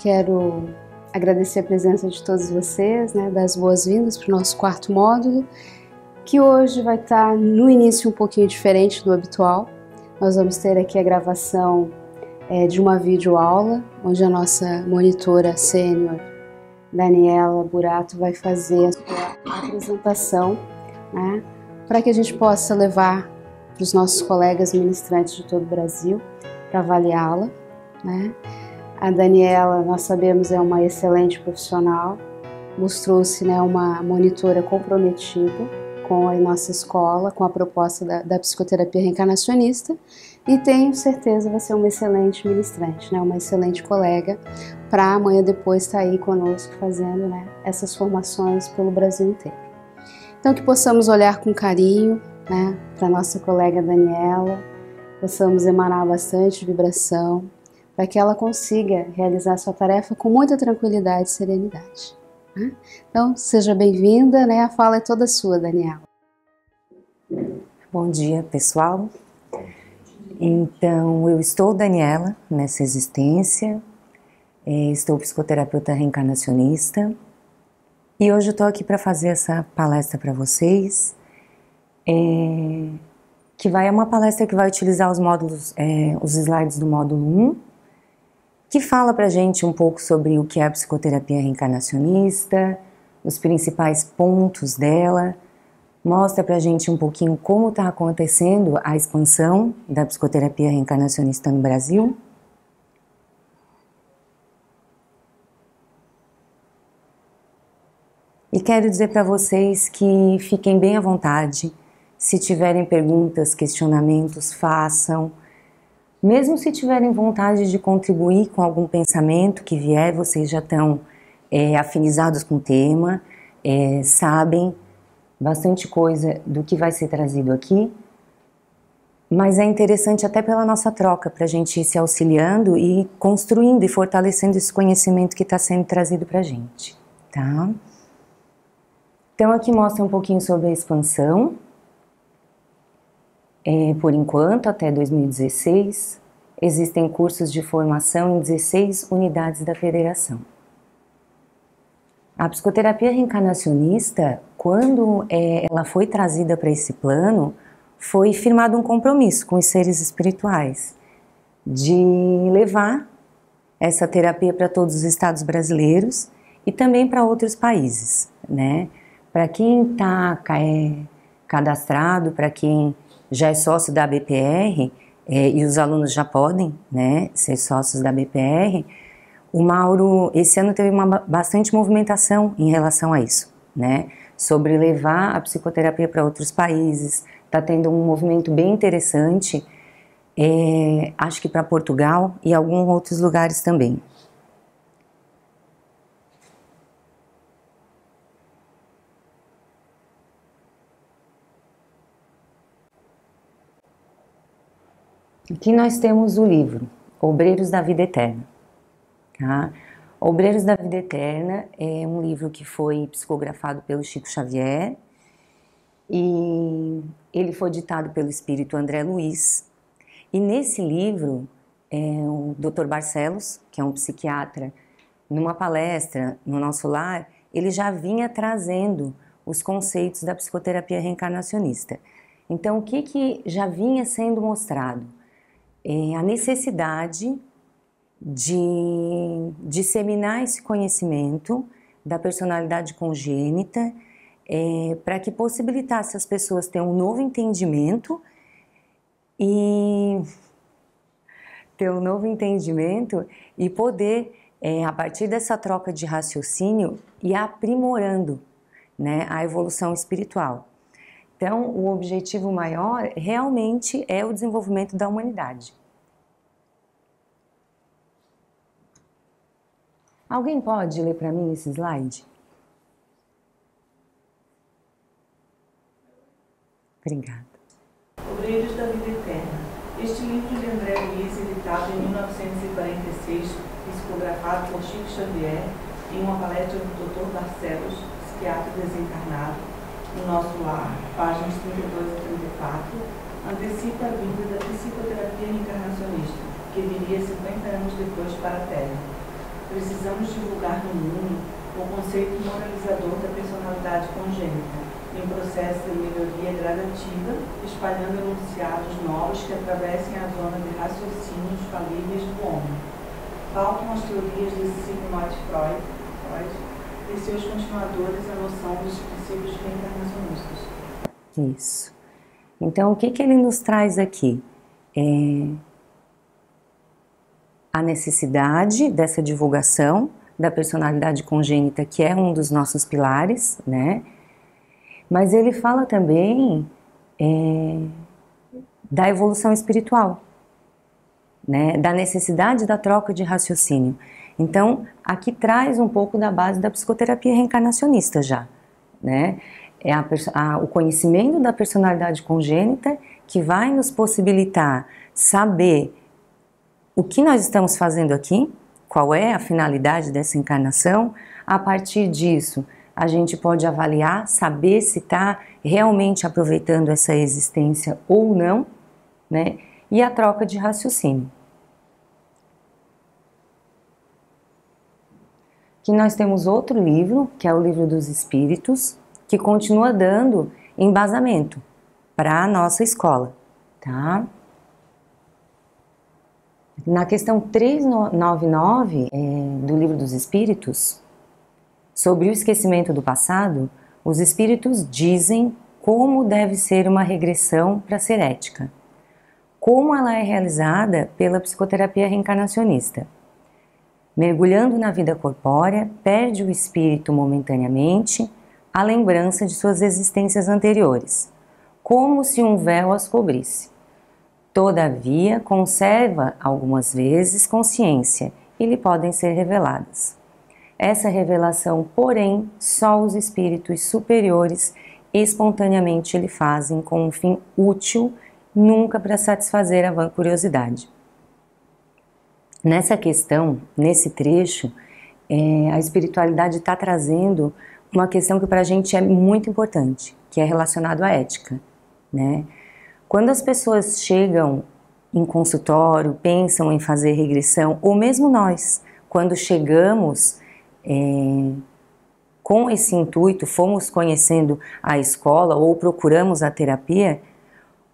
Quero agradecer a presença de todos vocês, dar as boas-vindas para o nosso quarto módulo, que hoje vai estar no início um pouquinho diferente do habitual. Nós vamos ter aqui a gravação de uma videoaula, onde a nossa monitora sênior, Daniela Burato, vai fazer a sua apresentação, para que a gente possa levar para os nossos colegas ministrantes de todo o Brasil para avaliá-la. A Daniela, nós sabemos, é uma excelente profissional, mostrou-se uma monitora comprometida com a nossa escola, com a proposta da psicoterapia reencarnacionista, e tenho certeza vai ser uma excelente ministrante, uma excelente colega, para amanhã depois estar aí conosco fazendo essas formações pelo Brasil inteiro. Então que possamos olhar com carinho para a nossa colega Daniela, possamos emanar bastante vibração, para que ela consiga realizar sua tarefa com muita tranquilidade e serenidade. Então, seja bem-vinda, a fala é toda sua, Daniela. Bom dia, pessoal. Então, eu estou Daniela nessa existência, estou psicoterapeuta reencarnacionista e hoje eu estou aqui para fazer essa palestra para vocês, que é uma palestra que vai utilizar os módulos, os slides do módulo 1, que fala pra gente um pouco sobre o que é a psicoterapia reencarnacionista, os principais pontos dela, mostra pra gente um pouquinho como está acontecendo a expansão da psicoterapia reencarnacionista no Brasil. E quero dizer para vocês que fiquem bem à vontade, se tiverem perguntas, questionamentos, façam. Mesmo se tiverem vontade de contribuir com algum pensamento que vier, vocês já estão afinizados com o tema, sabem bastante coisa do que vai ser trazido aqui, mas é interessante até pela nossa troca, para a gente ir se auxiliando e construindo e fortalecendo esse conhecimento que está sendo trazido para a gente, tá? Então aqui mostra um pouquinho sobre a expansão. Por enquanto, até 2016, existem cursos de formação em 16 unidades da federação. A psicoterapia reencarnacionista, quando ela foi trazida para esse plano, foi firmado um compromisso com os seres espirituais de levar essa terapia para todos os estados brasileiros e também para outros países, Para quem está cadastrado, para quem já é sócio da BPR, e os alunos já podem ser sócios da BPR, o Mauro, esse ano teve bastante movimentação em relação a isso, sobre levar a psicoterapia para outros países, está tendo um movimento bem interessante, acho que para Portugal e alguns outros lugares também. Aqui nós temos o livro Obreiros da Vida Eterna. Obreiros da Vida Eterna é um livro que foi psicografado pelo Chico Xavier e ele foi ditado pelo espírito André Luiz. E nesse livro, o Dr. Barcelos, que é um psiquiatra, numa palestra no nosso lar, ele já vinha trazendo os conceitos da psicoterapia reencarnacionista. Então, o que já vinha sendo mostrado? A necessidade de disseminar esse conhecimento da personalidade congênita para que possibilitasse as pessoas terem um novo entendimento e poder, a partir dessa troca de raciocínio, ir aprimorando a evolução espiritual. Então, o objetivo maior realmente é o desenvolvimento da humanidade. Alguém pode ler para mim esse slide? Obrigada. Obreiros da Vida Eterna. Este livro de André Luiz, editado em 1946, psicografado por Chico Xavier, em uma palestra do Dr. Barcelos, psiquiatra desencarnado, no nosso lar, páginas 32 a 34, antecipa a vinda da psicoterapia reencarnacionista, que viria 50 anos depois para a Terra. Precisamos divulgar no mundo o conceito moralizador da personalidade congênita, em um processo de melhoria gradativa, espalhando enunciados novos que atravessem a zona de raciocínios falíveis do homem. Faltam as teorias de Sigmund Freud e seus continuadores a noção dos princípios reencarnacionistas. Isso. Então, o que ele nos traz aqui? A necessidade dessa divulgação da personalidade congênita, que é um dos nossos pilares, né? Mas ele fala também da evolução espiritual, né? Da necessidade da troca de raciocínio. Então, aqui traz um pouco da base da psicoterapia reencarnacionista já, né? O conhecimento da personalidade congênita que vai nos possibilitar saber o que nós estamos fazendo aqui, qual é a finalidade dessa encarnação. A partir disso, a gente pode avaliar, saber se está realmente aproveitando essa existência ou não, né? E a troca de raciocínio. Aqui nós temos outro livro, que é o Livro dos Espíritos, que continua dando embasamento para a nossa escola, tá? Na questão 399 do Livro dos Espíritos, sobre o esquecimento do passado, os Espíritos dizem como deve ser uma regressão para ser ética, como ela é realizada pela psicoterapia reencarnacionista. Mergulhando na vida corpórea, perde o espírito momentaneamente a lembrança de suas existências anteriores, como se um véu as cobrisse. Todavia, conserva algumas vezes consciência e lhe podem ser reveladas. Essa revelação, porém, só os espíritos superiores espontaneamente lhe fazem com um fim útil, nunca para satisfazer a vã curiosidade. Nessa questão, nesse trecho, a espiritualidade está trazendo uma questão que para a gente é muito importante, que é relacionado à ética, né? Quando as pessoas chegam em consultório, pensam em fazer regressão, ou mesmo nós, quando chegamos com esse intuito, fomos conhecendo a escola ou procuramos a terapia,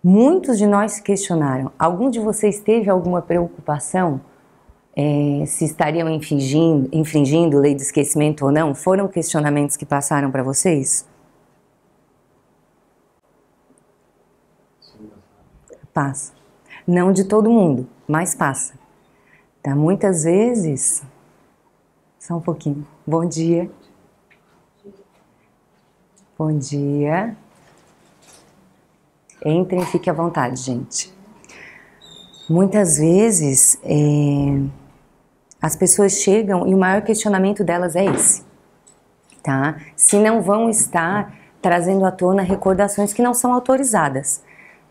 muitos de nós se questionaram. Algum de vocês teve alguma preocupação se estariam infringindo lei de esquecimento ou não? Foram questionamentos que passaram para vocês? Passa. Não de todo mundo, mas passa. Tá? Muitas vezes... Só um pouquinho. Bom dia. Bom dia. Entrem, fiquem à vontade, gente. Muitas vezes... as pessoas chegam e o maior questionamento delas é esse, tá? Se não vão estar trazendo à tona recordações que não são autorizadas,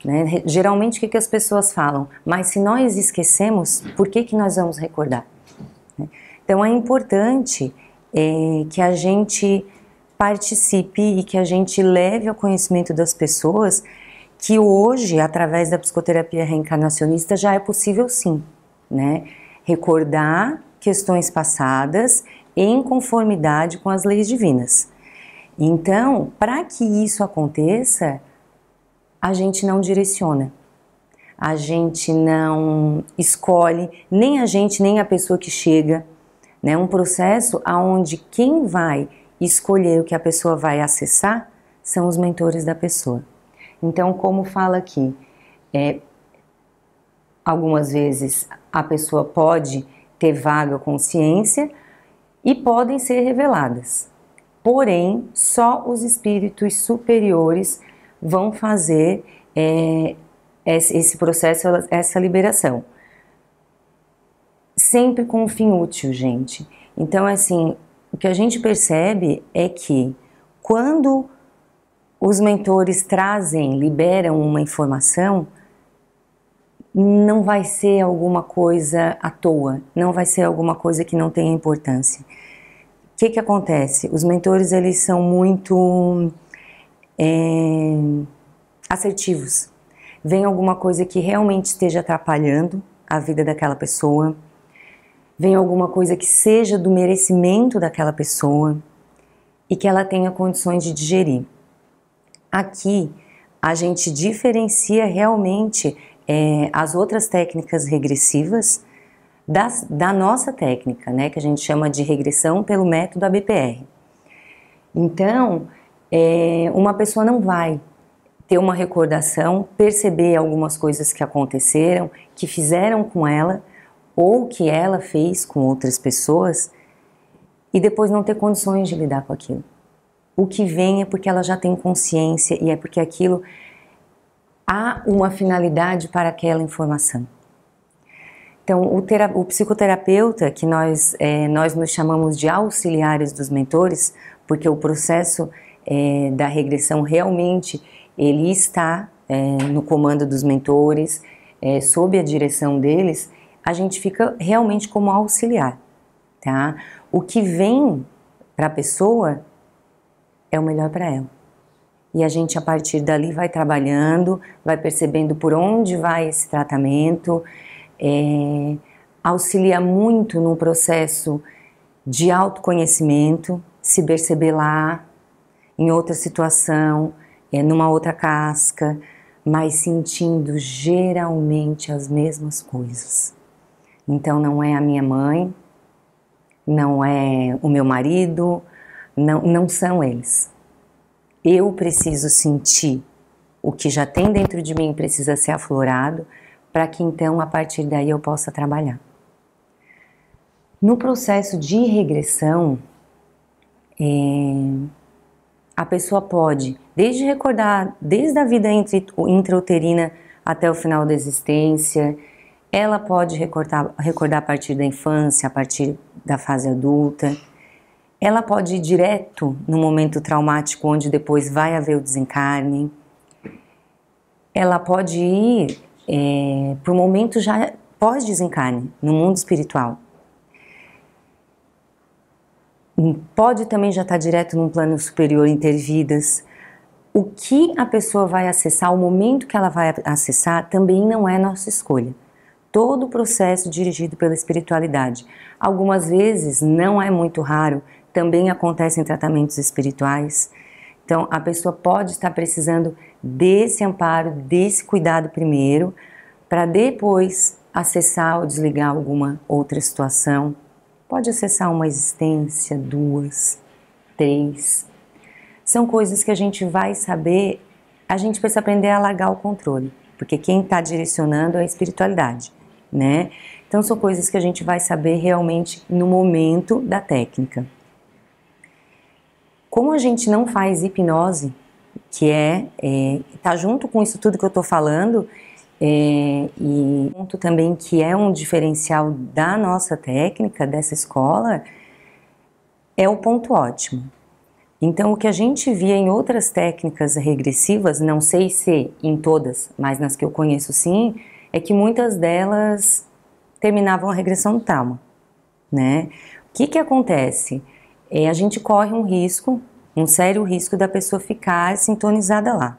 né? Geralmente o que as pessoas falam? Mas se nós esquecemos, por que nós vamos recordar? Então é importante que a gente participe e que a gente leve ao conhecimento das pessoas que hoje, através da psicoterapia reencarnacionista, já é possível sim, né? Recordar questões passadas em conformidade com as leis divinas. Então, para que isso aconteça, a gente não direciona, a gente não escolhe, nem a gente, nem a pessoa que chega, né? Um processo onde quem vai escolher o que a pessoa vai acessar são os mentores da pessoa. Então, como fala aqui, algumas vezes a pessoa pode ter vaga consciência e podem ser reveladas. Porém, só os espíritos superiores vão fazer esse processo, essa liberação. Sempre com um fim útil, gente. Então, assim, o que a gente percebe é que quando os mentores trazem, liberam uma informação, não vai ser alguma coisa à toa, não vai ser alguma coisa que não tenha importância. O que acontece? Os mentores, eles são muito assertivos. Vem alguma coisa que realmente esteja atrapalhando a vida daquela pessoa, vem alguma coisa que seja do merecimento daquela pessoa e que ela tenha condições de digerir. Aqui a gente diferencia realmente as outras técnicas regressivas da nossa técnica, né, que a gente chama de regressão pelo método ABPR. Então, uma pessoa não vai ter uma recordação, perceber algumas coisas que aconteceram, que fizeram com ela, ou que ela fez com outras pessoas, e depois não ter condições de lidar com aquilo. O que vem é porque ela já tem consciência e é porque aquilo há uma finalidade para aquela informação. Então, o psicoterapeuta, que nós nos chamamos de auxiliares dos mentores, porque o processo da regressão realmente ele está no comando dos mentores, sob a direção deles, a gente fica realmente como auxiliar, tá? O que vem para a pessoa é o melhor para ela. E a gente, a partir dali, vai trabalhando, vai percebendo por onde vai esse tratamento, auxilia muito no processo de autoconhecimento, se perceber lá, em outra situação, numa outra casca, mas sentindo geralmente as mesmas coisas. Então não é a minha mãe, não é o meu marido, não são eles. Eu preciso sentir o que já tem dentro de mim, precisa ser aflorado, para que então a partir daí eu possa trabalhar. No processo de regressão, a pessoa pode, desde recordar, desde a vida intrauterina até o final da existência, ela pode recordar a partir da infância, a partir da fase adulta, ela pode ir direto no momento traumático onde depois vai haver o desencarne, ela pode ir para o momento já pós-desencarne, no mundo espiritual. Pode também já estar direto num plano superior intervidas. O que a pessoa vai acessar, o momento que ela vai acessar, também não é nossa escolha. Todo o processo dirigido pela espiritualidade. Algumas vezes, não é muito raro, também acontece em tratamentos espirituais. Então, a pessoa pode estar precisando desse amparo, desse cuidado primeiro, para depois acessar ou desligar alguma outra situação. Pode acessar uma existência, 2, 3. São coisas que a gente vai saber, a gente precisa aprender a largar o controle, porque quem está direcionando é a espiritualidade, né? Então são coisas que a gente vai saber realmente no momento da técnica. Como a gente não faz hipnose, que tá junto com isso tudo que eu estou falando, e ponto também que é um diferencial da nossa técnica, dessa escola, é o ponto ótimo. Então o que a gente via em outras técnicas regressivas, não sei se em todas, mas nas que eu conheço sim, é que muitas delas terminavam a regressão do trauma, né? O que acontece? A gente corre um risco, um sério risco da pessoa ficar sintonizada lá.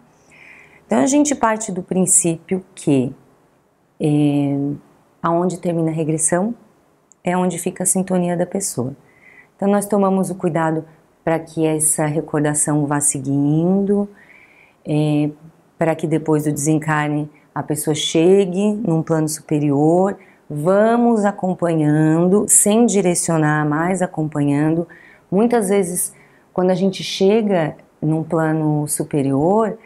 Então a gente parte do princípio que aonde termina a regressão é onde fica a sintonia da pessoa. Então nós tomamos o cuidado para que essa recordação vá seguindo, para que depois do desencarne a pessoa chegue num plano superior, vamos acompanhando, sem direcionar, mas acompanhando. Muitas vezes, quando a gente chega num plano superior,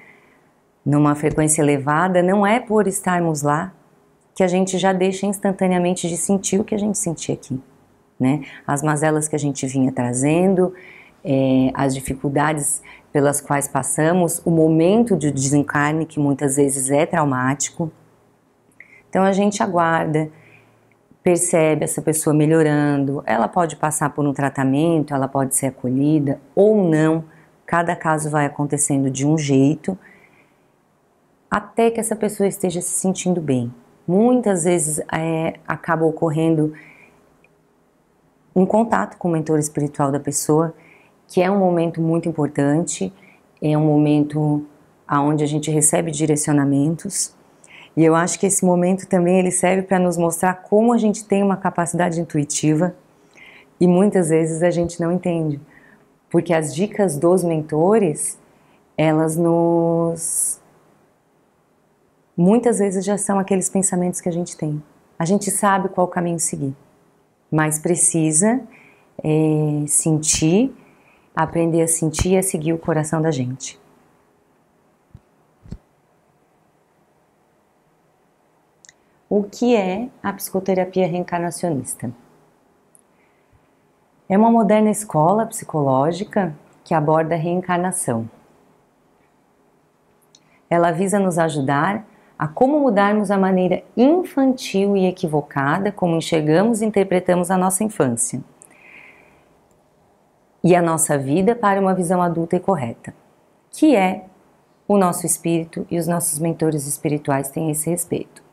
numa frequência elevada, não é por estarmos lá que a gente já deixa instantaneamente de sentir o que a gente sentia aqui, né? As mazelas que a gente vinha trazendo, as dificuldades pelas quais passamos, o momento de desencarne que muitas vezes é traumático. Então a gente aguarda, percebe essa pessoa melhorando, ela pode passar por um tratamento, ela pode ser acolhida ou não, cada caso vai acontecendo de um jeito, até que essa pessoa esteja se sentindo bem. Muitas vezes acaba ocorrendo um contato com o mentor espiritual da pessoa, que é um momento muito importante, é um momento onde a gente recebe direcionamentos, E eu acho que esse momento também ele serve para nos mostrar como a gente tem uma capacidade intuitiva e muitas vezes a gente não entende. Porque as dicas dos mentores, elas muitas vezes já são aqueles pensamentos que a gente tem. A gente sabe qual caminho seguir, mas precisa sentir, aprender a sentir e a seguir o coração da gente. O que é a psicoterapia reencarnacionista? É uma moderna escola psicológica que aborda a reencarnação. Ela visa nos ajudar a como mudarmos a maneira infantil e equivocada como enxergamos e interpretamos a nossa infância e a nossa vida para uma visão adulta e correta, que é o nosso espírito, e os nossos mentores espirituais têm esse respeito.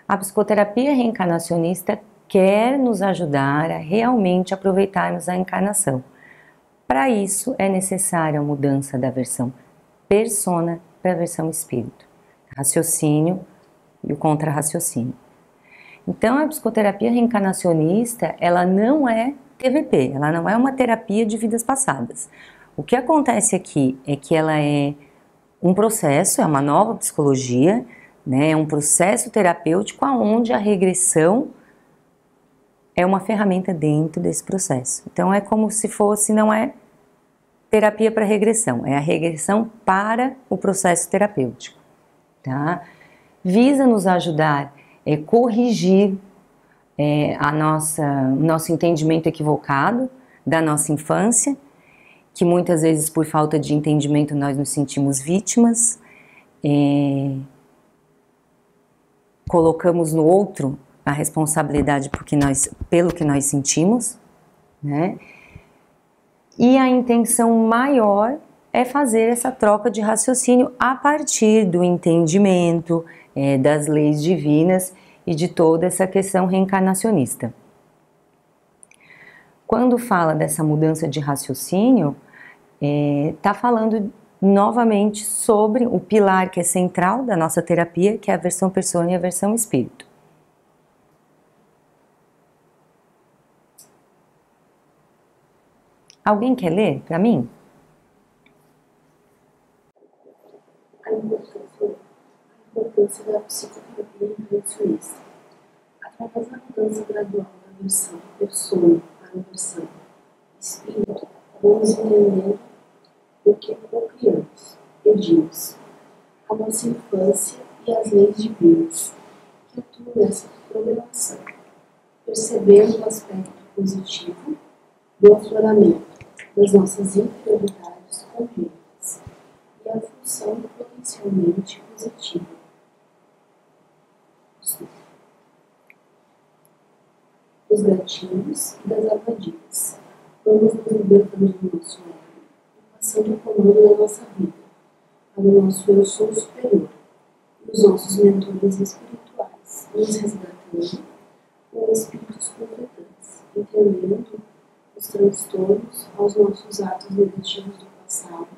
A psicoterapia reencarnacionista quer nos ajudar a realmente aproveitarmos a encarnação. Para isso é necessária a mudança da versão persona para a versão espírito, raciocínio e o contra-raciocínio. Então a psicoterapia reencarnacionista, ela não é TVP, ela não é uma terapia de vidas passadas. O que acontece aqui é que ela é um processo, é uma nova psicologia, né, é um processo terapêutico onde a regressão é uma ferramenta dentro desse processo. Então é como se fosse, não é terapia para regressão, é a regressão para o processo terapêutico. Tá? Visa nos ajudar a corrigir nosso entendimento equivocado da nossa infância, que muitas vezes por falta de entendimento nós nos sentimos vítimas, colocamos no outro a responsabilidade pelo que nós sentimos, né? E a intenção maior é fazer essa troca de raciocínio a partir do entendimento das leis divinas e de toda essa questão reencarnacionista. Quando fala dessa mudança de raciocínio, está falando novamente sobre o pilar que é central da nossa terapia, que é a versão persona e a versão espírito. Alguém quer ler para mim? A importância da psicoterapia reencarnacionista. Através da mudança gradual da versão persona para a versão espírito, vamos entendendo o que co-criamos, pedimos, a nossa infância e as leis divinas que atuam nessa programação, percebendo o aspecto positivo do afloramento das nossas interioridades congênitas e a função potencialmente positiva. Dos gatilhos e das armadilhas. Vamos nos libertando do nosso ego e passando o comando da nossa vida para o nosso eu sou superior e os nossos mentores espirituais, nos resgatando com espíritos completantes, entendendo os transtornos aos nossos atos negativos do passado,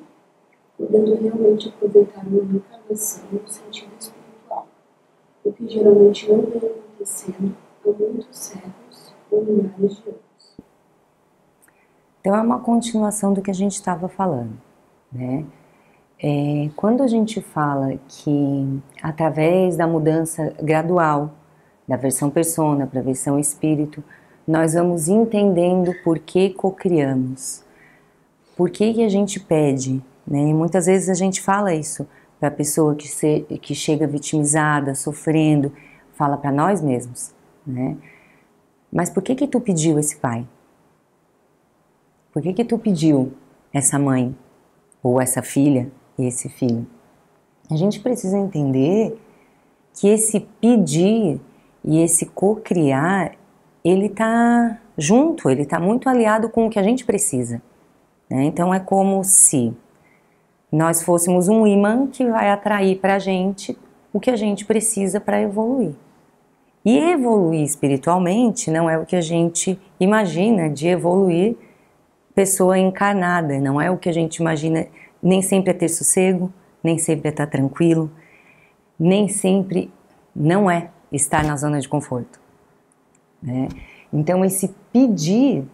podendo realmente aproveitar uma reencarnação no sentido espiritual, o que geralmente não vem acontecendo há muitos séculos ou milhares de anos. Então é uma continuação do que a gente estava falando, né? Quando a gente fala que através da mudança gradual da versão persona para a versão espírito, nós vamos entendendo por que cocriamos, por que a gente pede, né? E muitas vezes a gente fala isso para a pessoa que chega vitimizada, sofrendo, fala para nós mesmos, né? Mas por que tu pediu esse pai? Por que tu pediu essa mãe, ou essa filha e esse filho? A gente precisa entender que esse pedir e esse cocriar, ele está junto, ele está muito aliado com o que a gente precisa, né? Então é como se nós fôssemos um imã que vai atrair para a gente o que a gente precisa para evoluir. E evoluir espiritualmente não é o que a gente imagina de evoluir pessoa encarnada, não é o que a gente imagina, nem sempre é ter sossego, nem sempre é estar tranquilo. nem sempre não é estar na zona de conforto, né? Então esse pedir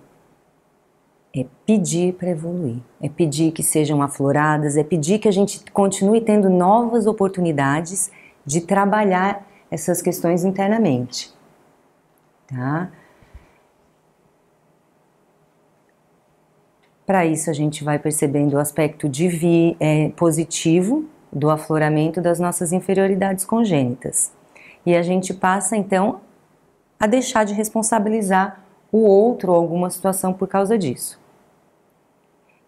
é pedir para evoluir, é pedir que sejam afloradas, é pedir que a gente continue tendo novas oportunidades de trabalhar essas questões internamente, tá? Para isso a gente vai percebendo o aspecto positivo do afloramento das nossas inferioridades congênitas. E a gente passa então a deixar de responsabilizar o outro ou alguma situação por causa disso.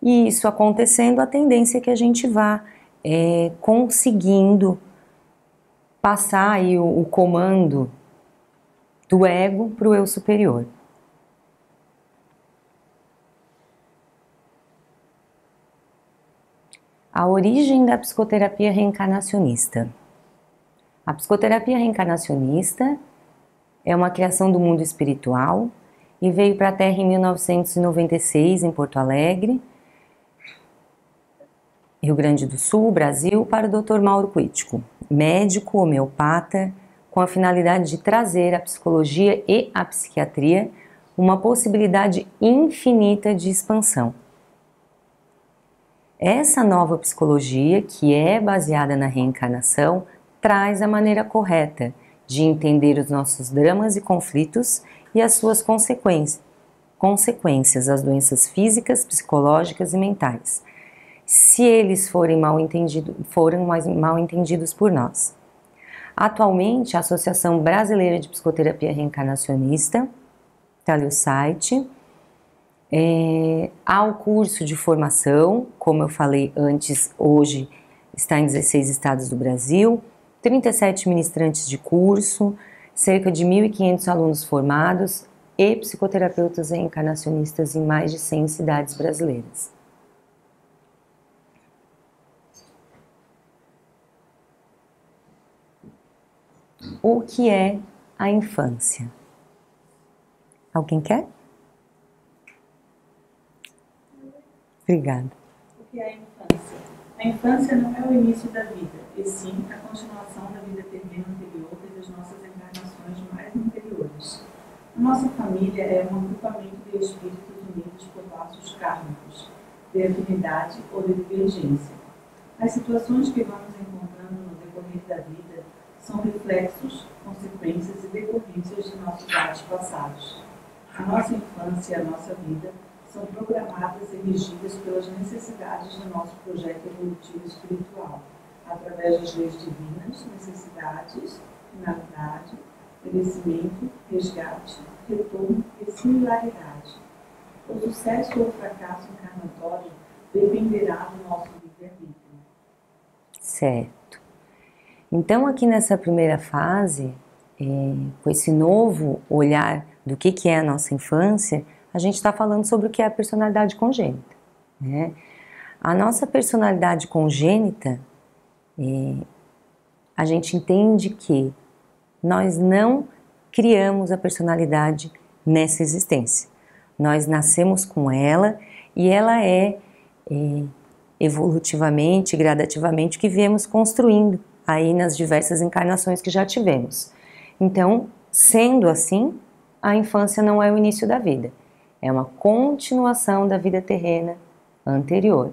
E isso acontecendo, a tendência é que a gente vá conseguindo passar aí o comando do ego para o eu superior. A origem da psicoterapia reencarnacionista. A psicoterapia reencarnacionista é uma criação do mundo espiritual e veio para a Terra em 1996, em Porto Alegre, Rio Grande do Sul, Brasil, para o Dr. Mauro Quitico, médico homeopata, com a finalidade de trazer à psicologia e à psiquiatria uma possibilidade infinita de expansão. Essa nova psicologia, que é baseada na reencarnação, traz a maneira correta de entender os nossos dramas e conflitos e as suas consequências, as doenças físicas, psicológicas e mentais, se eles forem mal entendidos por nós. Atualmente, a Associação Brasileira de Psicoterapia Reencarnacionista, está ali o site, há o curso de formação, como eu falei antes, hoje está em 16 estados do Brasil, 37 ministrantes de curso, cerca de 1.500 alunos formados e psicoterapeutas reencarnacionistas em mais de 100 cidades brasileiras. O que é a infância? Alguém quer? Obrigada. O que é a infância? A infância não é o início da vida, e sim a continuação da vida terrena anterior e das nossas encarnações mais anteriores. A nossa família é um agrupamento de espíritos unidos por laços kármicos, de afinidade ou de divergência. As situações que vamos encontrando no decorrer da vida são reflexos, consequências e decorrências de nossos atos passados. A nossa infância e a nossa vida são programadas e regidas pelas necessidades do nosso projeto evolutivo espiritual, através das leis divinas, necessidades, finalidade, merecimento, resgate, retorno e similaridade. O sucesso ou o fracasso encarnatório dependerá do nosso livre-arbítrio. Certo. Então, aqui nessa primeira fase, com esse novo olhar do que é a nossa infância, a gente está falando sobre o que é a personalidade congênita, né? A nossa personalidade congênita, a gente entende que nós não criamos a personalidade nessa existência. Nós nascemos com ela e ela é evolutivamente, gradativamente, o que viemos construindo aí nas diversas encarnações que já tivemos. Então, sendo assim, a infância não é o início da vida, é uma continuação da vida terrena anterior.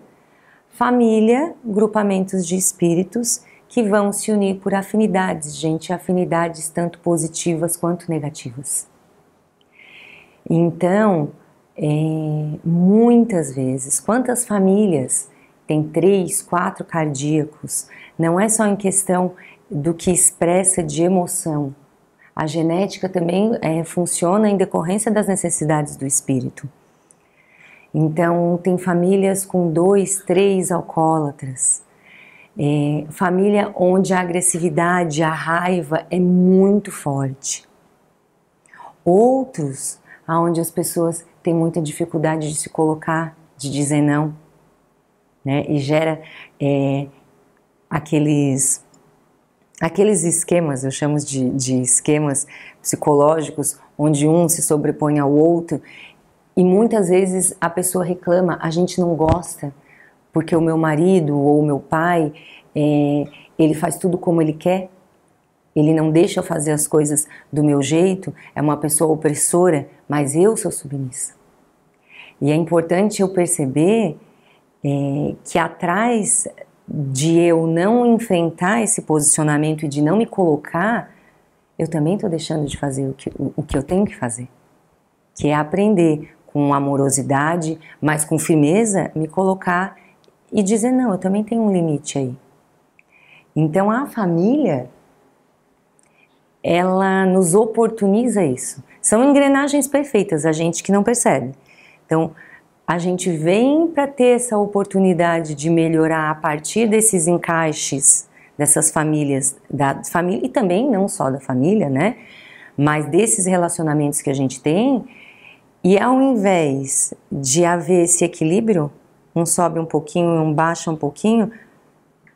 Família, grupamentos de espíritos que vão se unir por afinidades, gente, afinidades tanto positivas quanto negativas. Então, muitas vezes, quantas famílias têm 3, 4 cardíacos? Não é só em questão do que expressa de emoção. A genética também funciona em decorrência das necessidades do espírito. Então, tem famílias com 2, 3 alcoólatras. Família onde a agressividade, a raiva é muito forte. Outros, onde as pessoas têm muita dificuldade de se colocar, de dizer não, né? E gera aqueles esquemas, eu chamo de esquemas psicológicos, onde um se sobrepõe ao outro, e muitas vezes a pessoa reclama, a gente não gosta, porque o meu marido ou o meu pai, ele faz tudo como ele quer, ele não deixa eu fazer as coisas do meu jeito, é uma pessoa opressora, mas eu sou submissa. E é importante eu perceber que atrás de eu não enfrentar esse posicionamento e de não me colocar, eu também estou deixando de fazer o que eu tenho que fazer, que é aprender com amorosidade, mas com firmeza, me colocar e dizer, não, eu também tenho um limite aí. Então a família, ela nos oportuniza isso. São engrenagens perfeitas, a gente que não percebe. Então, a gente vem para ter essa oportunidade de melhorar a partir desses encaixes dessas famílias, da família e também não só da família, né? Mas desses relacionamentos que a gente tem. E ao invés de haver esse equilíbrio, um sobe um pouquinho e um baixa um pouquinho,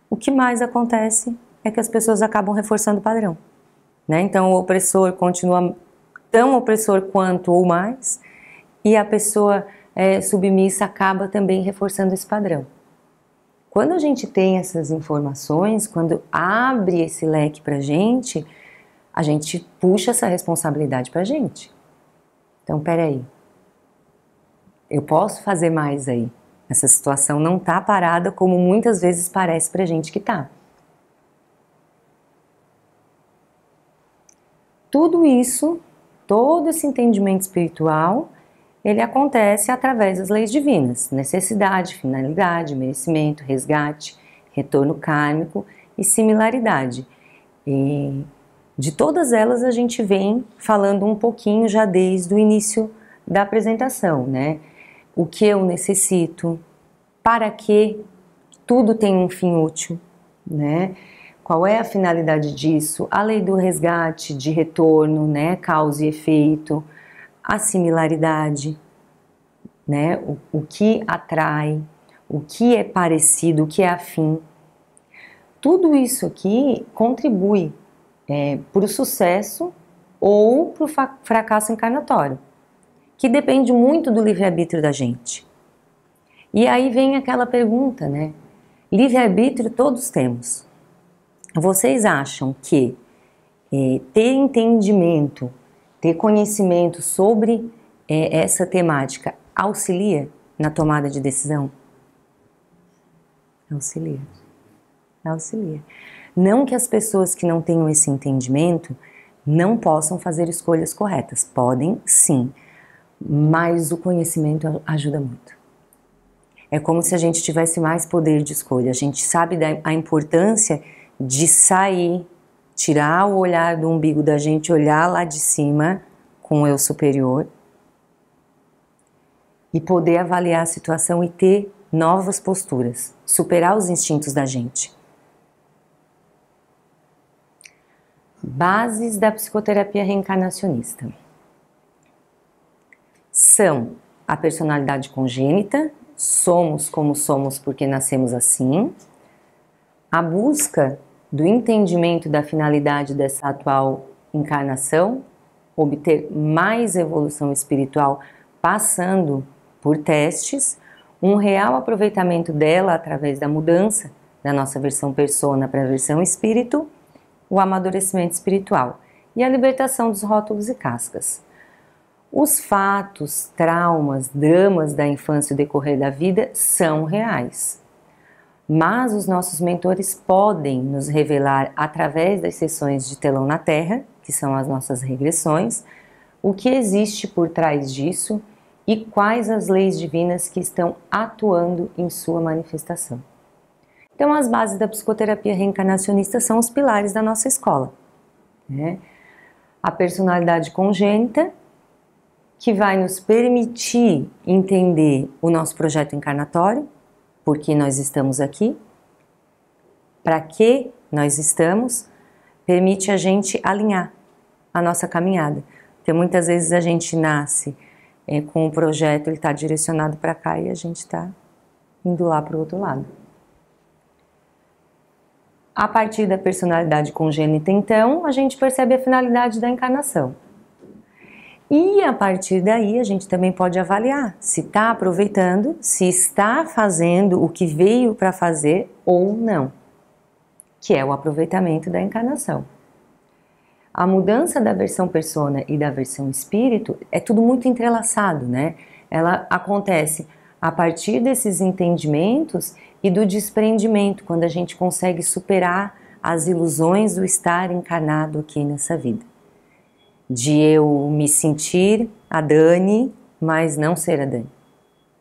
o que mais acontece é que as pessoas acabam reforçando o padrão, né? Então o opressor continua tão opressor quanto ou mais, e a pessoa submissa acaba também reforçando esse padrão. Quando a gente tem essas informações, quando abre esse leque pra gente, a gente puxa essa responsabilidade pra gente. Então, peraí, eu posso fazer mais aí. Essa situação não tá parada como muitas vezes parece pra gente que tá. Tudo isso, todo esse entendimento espiritual, ele acontece através das leis divinas, necessidade, finalidade, merecimento, resgate, retorno kármico e similaridade. E de todas elas a gente vem falando um pouquinho já desde o início da apresentação, né? O que eu necessito, para que tudo tem um fim útil, né? Qual é a finalidade disso? A lei do resgate, de retorno, né? Causa e efeito, a similaridade, né? O que atrai, o que é parecido, o que é afim. Tudo isso aqui contribui para o sucesso ou para o fracasso encarnatório, que depende muito do livre-arbítrio da gente. E aí vem aquela pergunta, né? Livre-arbítrio todos temos. Vocês acham que ter entendimento, ter conhecimento sobre essa temática auxilia na tomada de decisão? Auxilia. Auxilia. Não que as pessoas que não tenham esse entendimento não possam fazer escolhas corretas. Podem, sim. Mas o conhecimento ajuda muito. É como se a gente tivesse mais poder de escolha. A gente sabe a importância de sair, tirar o olhar do umbigo da gente, olhar lá de cima com o eu superior e poder avaliar a situação e ter novas posturas, superar os instintos da gente. Bases da psicoterapia reencarnacionista são a personalidade congênita, somos como somos porque nascemos assim, a busca do entendimento da finalidade dessa atual encarnação, obter mais evolução espiritual passando por testes, um real aproveitamento dela através da mudança da nossa versão persona para a versão espírito, o amadurecimento espiritual e a libertação dos rótulos e cascas. Os fatos, traumas, dramas da infância e o decorrer da vida são reais. Mas os nossos mentores podem nos revelar, através das sessões de telão na Terra, que são as nossas regressões, o que existe por trás disso e quais as leis divinas que estão atuando em sua manifestação. Então, as bases da psicoterapia reencarnacionista são os pilares da nossa escola, né? A personalidade congênita, que vai nos permitir entender o nosso projeto encarnatório, por que nós estamos aqui, para que nós estamos, permite a gente alinhar a nossa caminhada. Porque muitas vezes a gente nasce com o projeto, ele está direcionado para cá e a gente está indo lá para o outro lado. A partir da personalidade congênita, então, a gente percebe a finalidade da encarnação. E a partir daí a gente também pode avaliar se está aproveitando, se está fazendo o que veio para fazer ou não. que é o aproveitamento da encarnação. A mudança da versão persona e da versão espírito é tudo muito entrelaçado, né? Ela acontece a partir desses entendimentos e do desprendimento, quando a gente consegue superar as ilusões do estar encarnado aqui nessa vida. De eu me sentir a Dani, mas não ser a Dani.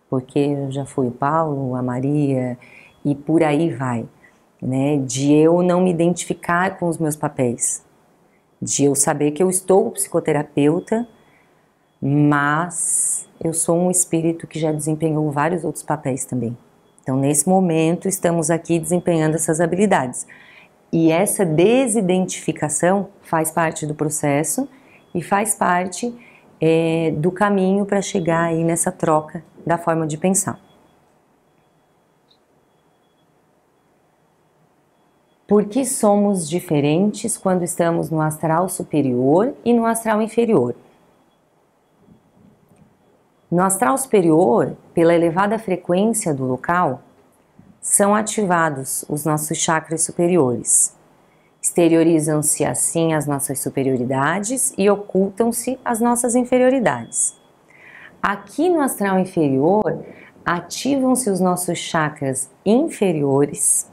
Porque eu já fui o Paulo, a Maria e por aí vai, né? De eu não me identificar com os meus papéis. De eu saber que eu estou psicoterapeuta, mas eu sou um espírito que já desempenhou vários outros papéis também. Então, nesse momento, estamos aqui desempenhando essas habilidades. E essa desidentificação faz parte do processo e faz parte do caminho para chegar aí nessa troca da forma de pensar. Por que somos diferentes quando estamos no astral superior e no astral inferior? No astral superior, pela elevada frequência do local, são ativados os nossos chakras superiores. Exteriorizam-se assim as nossas superioridades e ocultam-se as nossas inferioridades. Aqui no astral inferior, ativam-se os nossos chakras inferiores,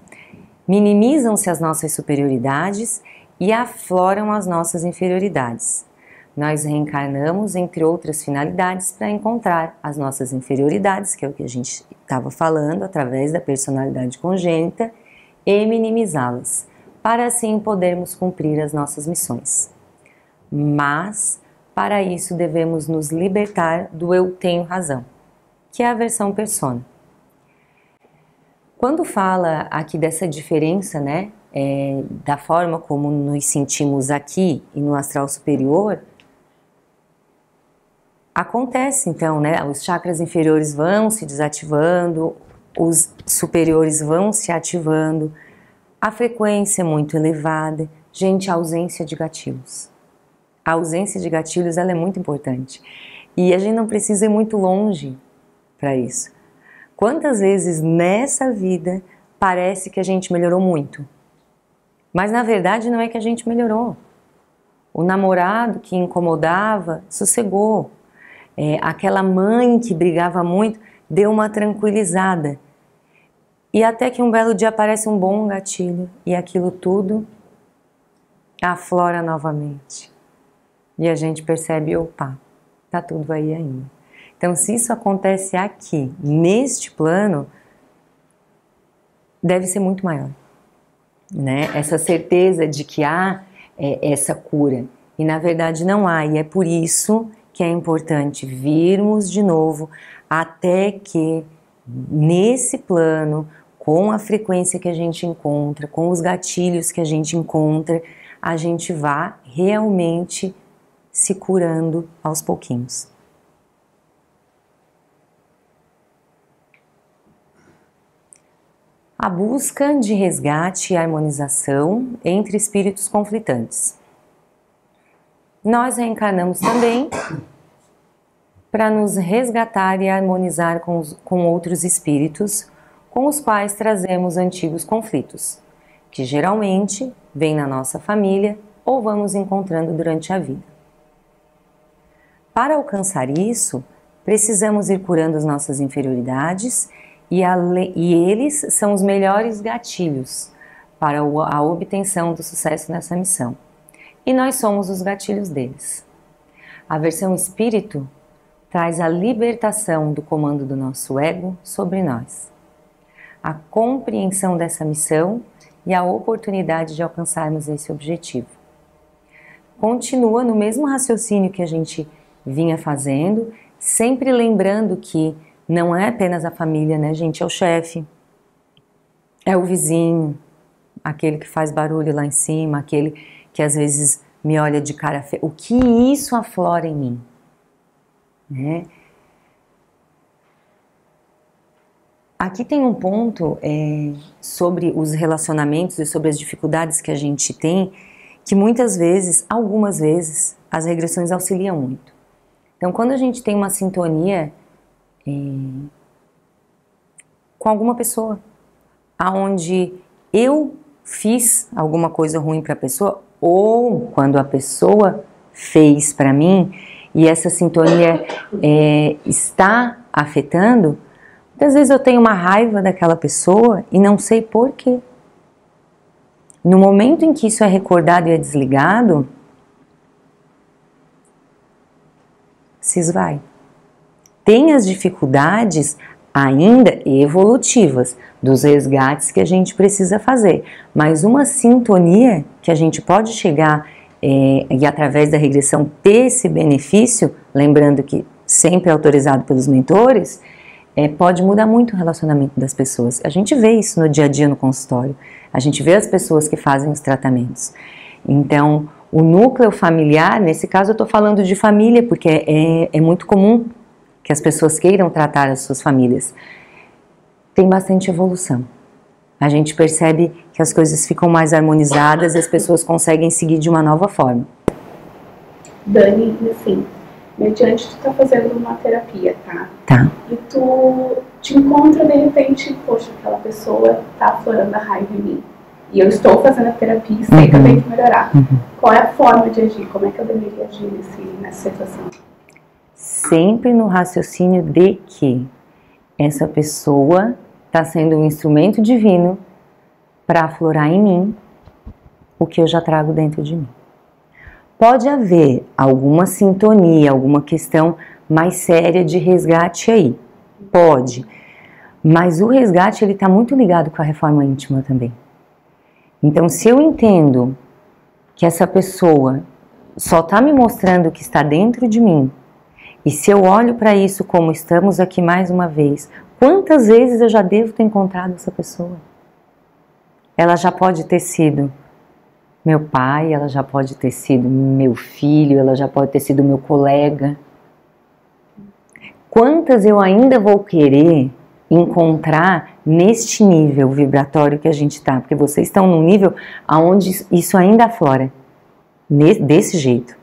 minimizam-se as nossas superioridades e afloram as nossas inferioridades. Nós reencarnamos, entre outras finalidades, para encontrar as nossas inferioridades, que é o que a gente estava falando, através da personalidade congênita, e minimizá-las, para assim podermos cumprir as nossas missões. Mas, para isso, devemos nos libertar do eu tenho razão, que é a versão persona. Quando fala aqui dessa diferença, né, da forma como nos sentimos aqui e no astral superior, acontece então, né, os chakras inferiores vão se desativando, os superiores vão se ativando, a frequência é muito elevada. Gente, a ausência de gatilhos. A ausência de gatilhos, ela é muito importante. E a gente não precisa ir muito longe para isso. Quantas vezes nessa vida parece que a gente melhorou muito? Mas na verdade não é que a gente melhorou. O namorado que incomodava sossegou. Aquela mãe que brigava muito deu uma tranquilizada. E até que um belo dia aparece um bom gatilho e aquilo tudo aflora novamente. E a gente percebe, opa, tá tudo aí ainda. Então, se isso acontece aqui, neste plano, deve ser muito maior, né? Essa certeza de que há essa cura. E na verdade não há, e é por isso que é importante virmos de novo até que nesse plano, com a frequência que a gente encontra, com os gatilhos que a gente encontra, a gente vá realmente se curando aos pouquinhos. A busca de resgate e harmonização entre espíritos conflitantes. Nós reencarnamos também para nos resgatar e harmonizar com outros espíritos com os quais trazemos antigos conflitos, que geralmente vêm na nossa família ou vamos encontrando durante a vida. Para alcançar isso, precisamos ir curando as nossas inferioridades e eles são os melhores gatilhos para a obtenção do sucesso nessa missão. E nós somos os gatilhos deles. A versão espírito traz a libertação do comando do nosso ego sobre nós, a compreensão dessa missão e a oportunidade de alcançarmos esse objetivo. Continua no mesmo raciocínio que a gente vinha fazendo, sempre lembrando que não é apenas a família, né, gente? É o chefe, é o vizinho, aquele que faz barulho lá em cima, aquele que às vezes me olha de cara feia. O que isso aflora em mim? Né? Aqui tem um ponto sobre os relacionamentos e sobre as dificuldades que a gente tem, que muitas vezes, algumas vezes, as regressões auxiliam muito. Então, quando a gente tem uma sintonia com alguma pessoa, aonde eu fiz alguma coisa ruim para a pessoa, ou quando a pessoa fez para mim e essa sintonia está afetando, muitas vezes eu tenho uma raiva daquela pessoa e não sei por quê. No momento em que isso é recordado e é desligado, se esvai. Tem as dificuldades ainda evolutivas dos resgates que a gente precisa fazer, mas uma sintonia que a gente pode chegar e através da regressão ter esse benefício, lembrando que sempre é autorizado pelos mentores, pode mudar muito o relacionamento das pessoas. A gente vê isso no dia a dia no consultório, a gente vê as pessoas que fazem os tratamentos. Então, o núcleo familiar, nesse caso eu estou falando de família, porque é muito comum que as pessoas queiram tratar as suas famílias. Tem bastante evolução. A gente percebe que as coisas ficam mais harmonizadas e as pessoas conseguem seguir de uma nova forma. Dani, assim, mediante tu tá fazendo uma terapia, tá? Tá. E tu te encontra de repente, poxa, aquela pessoa tá aflorando a raiva em mim. E eu estou fazendo a terapia e sei que eu tenho que melhorar. Qual é a forma de agir? Como é que eu deveria agir nessa situação? Sempre no raciocínio de que essa pessoa está sendo um instrumento divino para aflorar em mim o que eu já trago dentro de mim. Pode haver alguma sintonia, alguma questão mais séria de resgate aí. Pode. Mas o resgate ele está muito ligado com a reforma íntima também. Então, se eu entendo que essa pessoa só está me mostrando o que está dentro de mim, e se eu olho para isso como estamos aqui mais uma vez, quantas vezes eu já devo ter encontrado essa pessoa? Ela já pode ter sido meu pai, ela já pode ter sido meu filho, ela já pode ter sido meu colega. Quantas eu ainda vou querer encontrar neste nível vibratório que a gente está? Porque vocês estão num nível onde isso ainda aflora, desse jeito.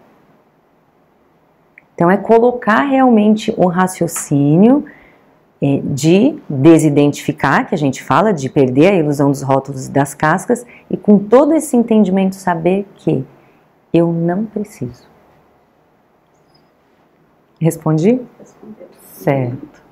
Então é colocar realmente o raciocínio de desidentificar, que a gente fala, de perder a ilusão dos rótulos e das cascas, e com todo esse entendimento saber que eu não preciso. Respondi? Respondeu. Certo.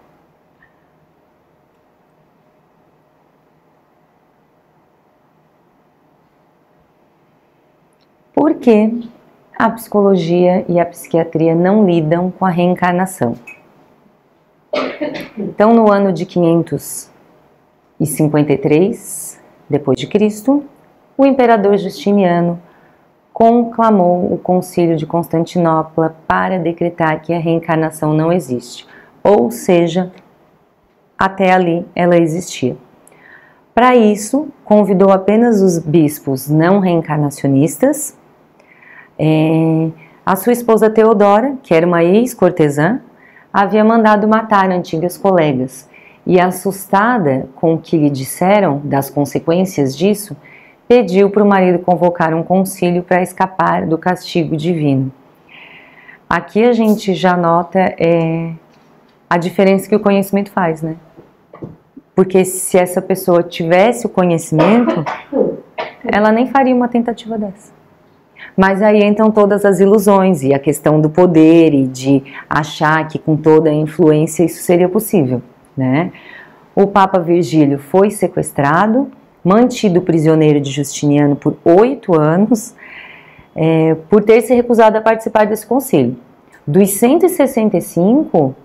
Por que a psicologia e a psiquiatria não lidam com a reencarnação? Então, no ano de 553 depois de Cristo, o imperador Justiniano conclamou o Concílio de Constantinopla para decretar que a reencarnação não existe, ou seja, até ali ela existia. Para isso, convidou apenas os bispos não reencarnacionistas. A sua esposa Teodora, que era uma ex-cortesã, havia mandado matar antigas colegas e, assustada com o que lhe disseram das consequências disso, pediu para o marido convocar um concílio para escapar do castigo divino. Aqui a gente já nota a diferença que o conhecimento faz, né? Porque se essa pessoa tivesse o conhecimento, ela nem faria uma tentativa dessa. Mas aí entram todas as ilusões e a questão do poder e de achar que com toda a influência isso seria possível, né? O Papa Virgílio foi sequestrado, mantido prisioneiro de Justiniano por 8 anos, por ter se recusado a participar desse concílio. Dos 165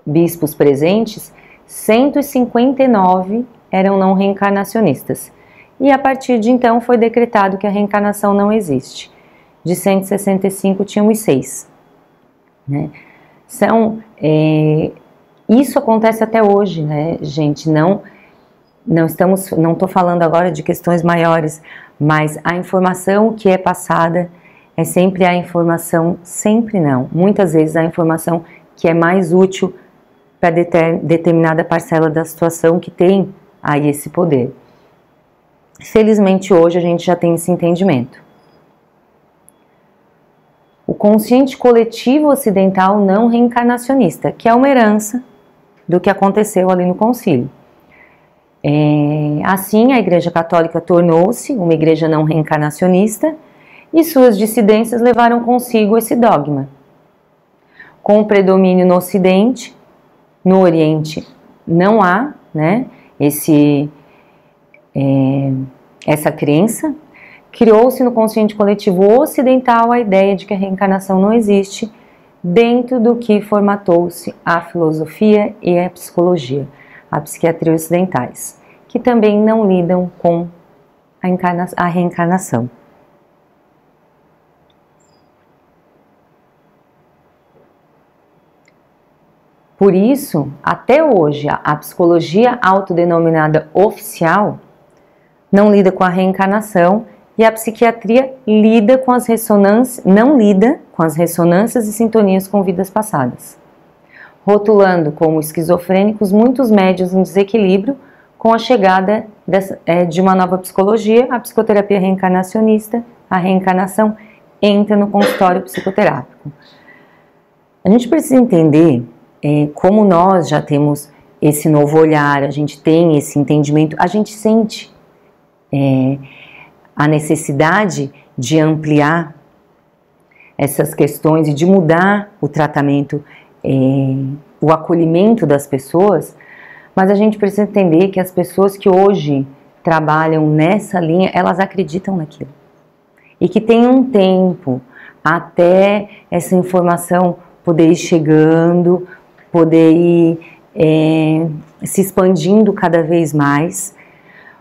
bispos presentes, 159 eram não reencarnacionistas. E a partir de então foi decretado que a reencarnação não existe. De 165 tinham os 6. Né? Isso acontece até hoje, né, gente? Não estou falando agora de questões maiores, mas a informação que é passada é sempre a informação, sempre não, muitas vezes a informação que é mais útil para determinada parcela da situação que tem aí esse poder. Felizmente hoje a gente já tem esse entendimento. O consciente coletivo ocidental não reencarnacionista, que é uma herança do que aconteceu ali no concílio. Assim, a Igreja Católica tornou-se uma igreja não reencarnacionista e suas dissidências levaram consigo esse dogma. Com o predomínio no Ocidente, no Oriente não há, né, essa crença. Criou-se no consciente coletivo ocidental a ideia de que a reencarnação não existe, dentro do que formatou-se a filosofia e a psicologia, a psiquiatria ocidentais, que também não lidam com a reencarnação. Por isso, até hoje, a psicologia autodenominada oficial não lida com a reencarnação e a psiquiatria lida com as ressonâncias, não lida com as ressonâncias e sintonias com vidas passadas, rotulando como esquizofrênicos muitos médiuns em desequilíbrio com a chegada de uma nova psicologia, a psicoterapia reencarnacionista. A reencarnação entra no consultório psicoterápico. A gente precisa entender como nós já temos esse novo olhar, a gente tem esse entendimento, a gente sente a necessidade de ampliar essas questões e de mudar o tratamento, o acolhimento das pessoas, mas a gente precisa entender que as pessoas que hoje trabalham nessa linha, elas acreditam naquilo. E que tem um tempo até essa informação poder ir chegando, poder ir se expandindo cada vez mais.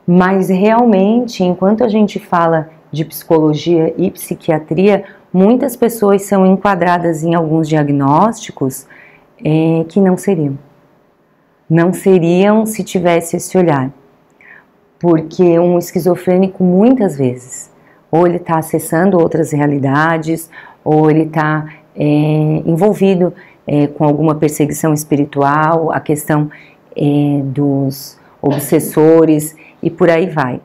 Mas realmente, enquanto a gente fala de psicologia e psiquiatria, muitas pessoas são enquadradas em alguns diagnósticos que não seriam. Não seriam se tivesse esse olhar. Porque um esquizofrênico, muitas vezes, ou ele está acessando outras realidades, ou ele está envolvido com alguma perseguição espiritual, a questão dos obsessores, e por aí vai.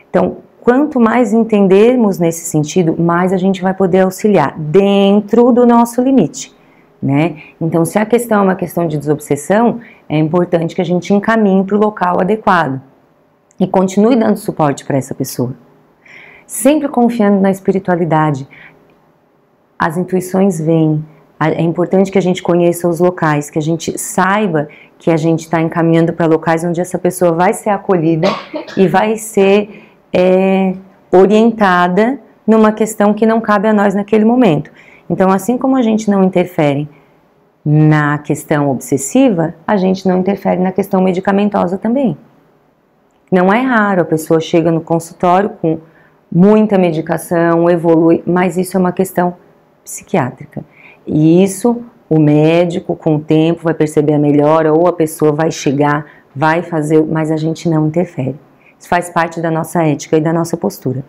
Então, quanto mais entendermos nesse sentido, mais a gente vai poder auxiliar dentro do nosso limite, né? Então, se a questão é uma questão de desobsessão, é importante que a gente encaminhe para o local adequado e continue dando suporte para essa pessoa. Sempre confiando na espiritualidade. As intuições vêm. É importante que a gente conheça os locais, que a gente saiba que a gente está encaminhando para locais onde essa pessoa vai ser acolhida e vai ser orientada numa questão que não cabe a nós naquele momento. Então, assim como a gente não interfere na questão obsessiva, a gente não interfere na questão medicamentosa também. Não é raro, a pessoa chega no consultório com muita medicação, evolui, mas isso é uma questão psiquiátrica. E isso, o médico, com o tempo, vai perceber a melhora, ou a pessoa vai chegar, vai fazer, mas a gente não interfere. Isso faz parte da nossa ética e da nossa postura.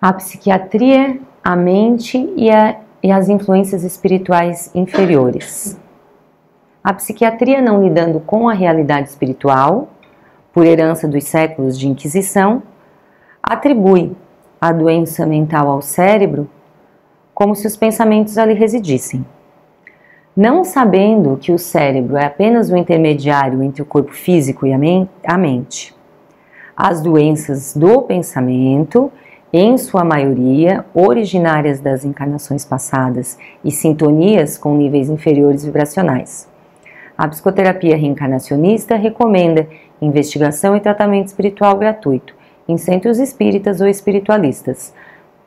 A psiquiatria, a mente e as influências espirituais inferiores. A psiquiatria, não lidando com a realidade espiritual, por herança dos séculos de Inquisição, atribui a doença mental ao cérebro como se os pensamentos ali residissem. Não sabendo que o cérebro é apenas o intermediário entre o corpo físico e a mente. As doenças do pensamento, em sua maioria, originárias das encarnações passadas e sintonias com níveis inferiores vibracionais. A psicoterapia reencarnacionista recomenda investigação e tratamento espiritual gratuito em centros espíritas ou espiritualistas,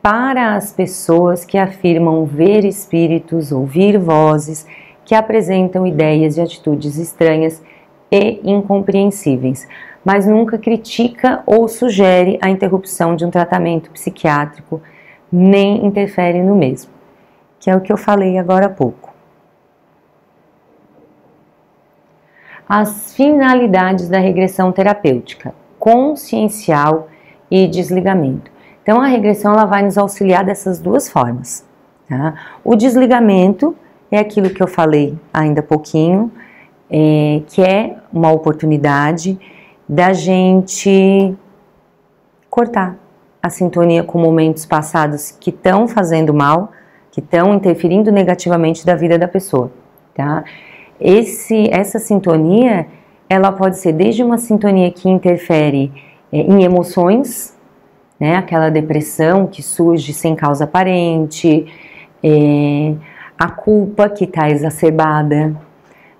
para as pessoas que afirmam ver espíritos, ouvir vozes, que apresentam ideias e atitudes estranhas e incompreensíveis, mas nunca critica ou sugere a interrupção de um tratamento psiquiátrico, nem interfere no mesmo, que é o que eu falei agora há pouco. As finalidades da regressão terapêutica, consciencial e desligamento. Então, a regressão ela vai nos auxiliar dessas duas formas. Tá? O desligamento é aquilo que eu falei ainda há pouquinho, que é uma oportunidade da gente cortar a sintonia com momentos passados que estão fazendo mal, que estão interferindo negativamente da vida da pessoa. Tá? essa sintonia, ela pode ser desde uma sintonia que interfere em emoções, né, aquela depressão que surge sem causa aparente, a culpa que está exacerbada,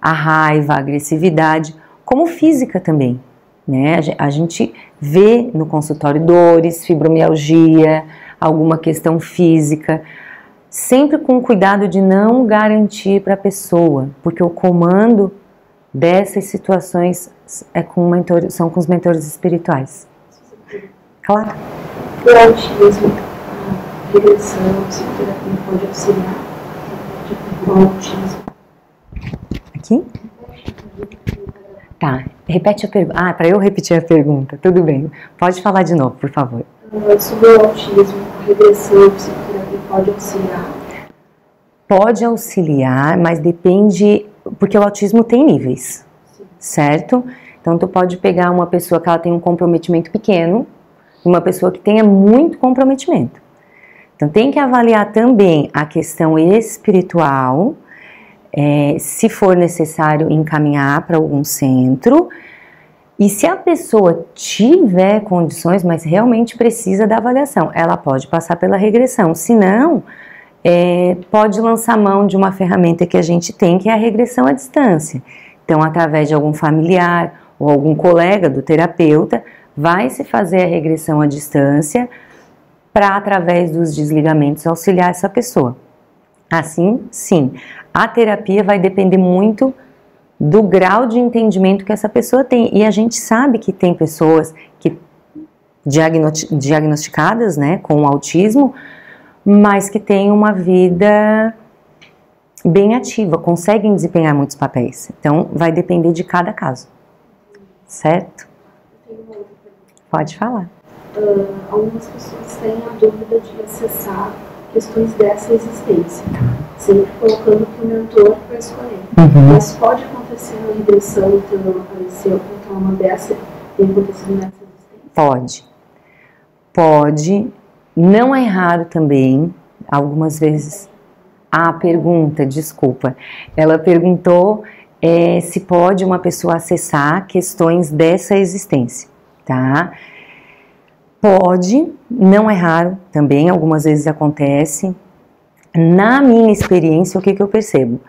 a raiva, a agressividade, como física também, né? A gente vê no consultório dores, fibromialgia, alguma questão física, sempre com cuidado de não garantir para a pessoa, porque o comando dessas situações são com os mentores espirituais. Claro. O autismo, a regressão, a psicoterapia pode auxiliar o autismo. Aqui? Tá, repete a pergunta. Para eu repetir a pergunta, tudo bem. Pode falar de novo, por favor. Sobre o autismo, a regressão, a psicoterapia pode auxiliar? Pode auxiliar, mas depende, porque o autismo tem níveis, certo? Então, tu pode pegar uma pessoa que ela tem um comprometimento pequeno e uma pessoa que tenha muito comprometimento. Então, tem que avaliar também a questão espiritual, se for necessário encaminhar para algum centro, e se a pessoa tiver condições, mas realmente precisa da avaliação, ela pode passar pela regressão. Se não, pode lançar mão de uma ferramenta que a gente tem, que é a regressão à distância. Então, através de algum familiar ou algum colega do terapeuta, vai se fazer a regressão à distância para, através dos desligamentos, auxiliar essa pessoa. Assim, sim, a terapia vai depender muito do grau de entendimento que essa pessoa tem. E a gente sabe que tem pessoas que diagnosticadas, né, com autismo, mas que têm uma vida bem ativa, conseguem desempenhar muitos papéis. Então, vai depender de cada caso. Certo? Pode falar. Algumas pessoas têm a dúvida de acessar questões dessa existência, sempre colocando que o mentor vai escolher. Mas pode acontecer uma regressão, então não apareceu, então uma dessa tem acontecido nessa existência? Pode. Não é raro também, algumas vezes. Desculpa. Ela perguntou se pode uma pessoa acessar questões dessa existência, tá? Pode, não é raro também, algumas vezes acontece. Na minha experiência, o que eu percebo?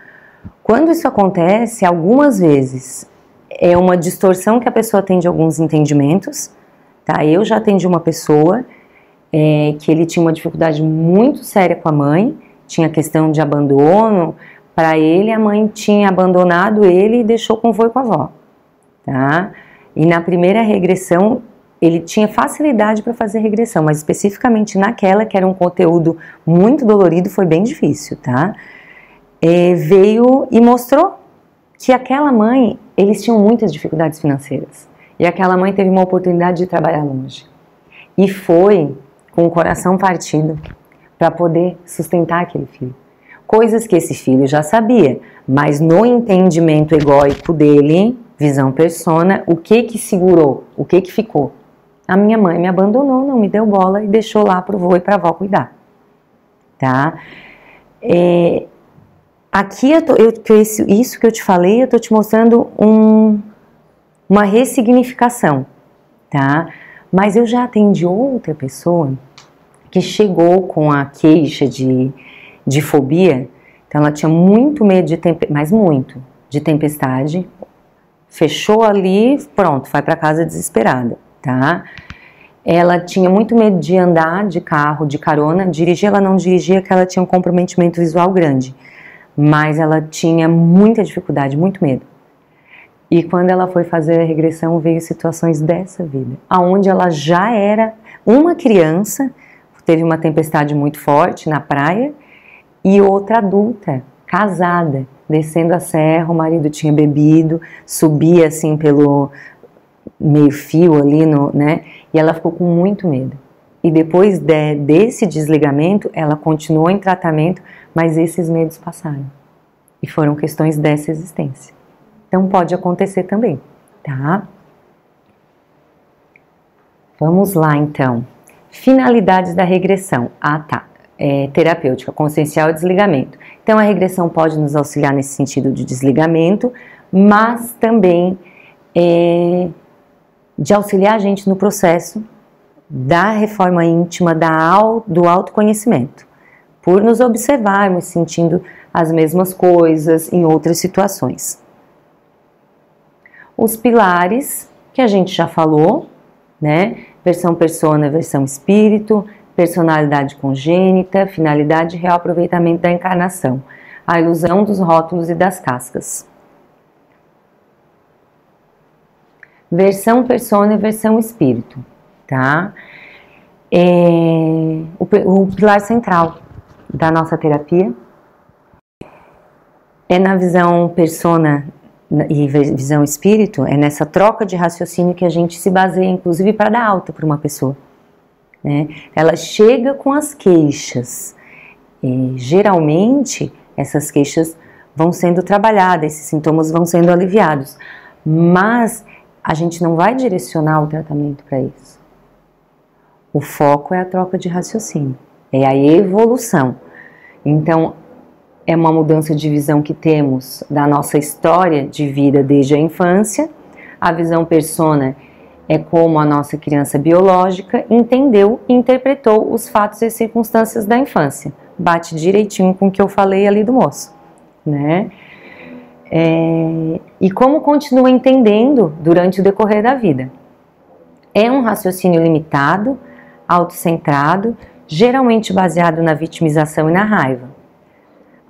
Quando isso acontece, algumas vezes é uma distorção que a pessoa tem de alguns entendimentos, tá? Eu já atendi uma pessoa que ele tinha uma dificuldade muito séria com a mãe, tinha questão de abandono. Para ele, a mãe tinha abandonado ele e deixou com o vô e com a avó, tá? E na primeira regressão, ele tinha facilidade para fazer regressão, mas especificamente naquela, que era um conteúdo muito dolorido, foi bem difícil, tá? Veio e mostrou que aquela mãe, eles tinham muitas dificuldades financeiras. E aquela mãe teve uma oportunidade de trabalhar longe. E foi com o coração partido para poder sustentar aquele filho. Coisas que esse filho já sabia, mas no entendimento egóico dele, visão persona, o que segurou, o que ficou? A minha mãe me abandonou, não me deu bola e deixou lá pro vô e pra avó cuidar, tá? Aqui isso que eu te falei, eu tô te mostrando uma ressignificação, tá? Mas eu já atendi outra pessoa que chegou com a queixa de fobia, então ela tinha muito medo de tempestade, fechou ali, pronto, vai para casa desesperada, tá? Ela tinha muito medo de andar de carro, de carona, dirigir, ela não dirigia, porque ela tinha um comprometimento visual grande, mas ela tinha muita dificuldade, muito medo. E quando ela foi fazer a regressão, veio situações dessa vida, aonde ela já era uma criança, teve uma tempestade muito forte na praia, e outra adulta, casada, descendo a serra, o marido tinha bebido, subia assim pelo meio fio ali, né? E ela ficou com muito medo. E depois desse desligamento, ela continuou em tratamento, mas esses medos passaram. E foram questões dessa existência. Então pode acontecer também, tá? Vamos lá então. Finalidades da regressão. Terapêutica, consciencial e desligamento. Então a regressão pode nos auxiliar nesse sentido de desligamento, mas também de auxiliar a gente no processo da reforma íntima, do autoconhecimento, por nos observarmos sentindo as mesmas coisas em outras situações. Os pilares, que a gente já falou, né? Versão persona, versão espírito, personalidade congênita, finalidade e real aproveitamento da encarnação, a ilusão dos rótulos e das cascas. Versão persona e versão espírito, tá? O pilar central da nossa terapia é na visão persona e visão espírito, é nessa troca de raciocínio que a gente se baseia, inclusive, para dar alta para uma pessoa, né? Ela chega com as queixas, e geralmente essas queixas vão sendo trabalhadas, esses sintomas vão sendo aliviados, mas a gente não vai direcionar o tratamento para isso. O foco é a troca de raciocínio, é a evolução. Então, é uma mudança de visão que temos da nossa história de vida desde a infância. A visão persona é como a nossa criança biológica entendeu e interpretou os fatos e circunstâncias da infância. Bate direitinho com o que eu falei ali do moço, né? E como continua entendendo durante o decorrer da vida. É um raciocínio limitado, autocentrado, geralmente baseado na vitimização e na raiva.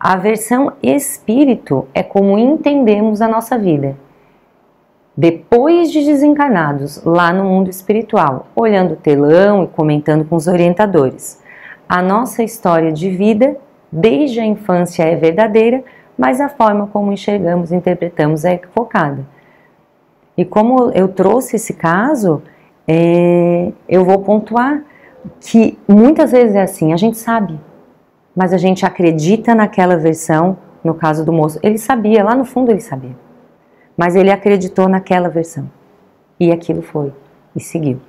A versão espírito é como entendemos a nossa vida, depois de desencarnados, lá no mundo espiritual, olhando o telão e comentando com os orientadores. A nossa história de vida, desde a infância, é verdadeira, mas a forma como enxergamos e interpretamos é equivocada. E como eu trouxe esse caso, eu vou pontuar que muitas vezes é assim, a gente sabe, mas a gente acredita naquela versão. No caso do moço, ele sabia, lá no fundo ele sabia, mas ele acreditou naquela versão, e aquilo foi, e seguiu.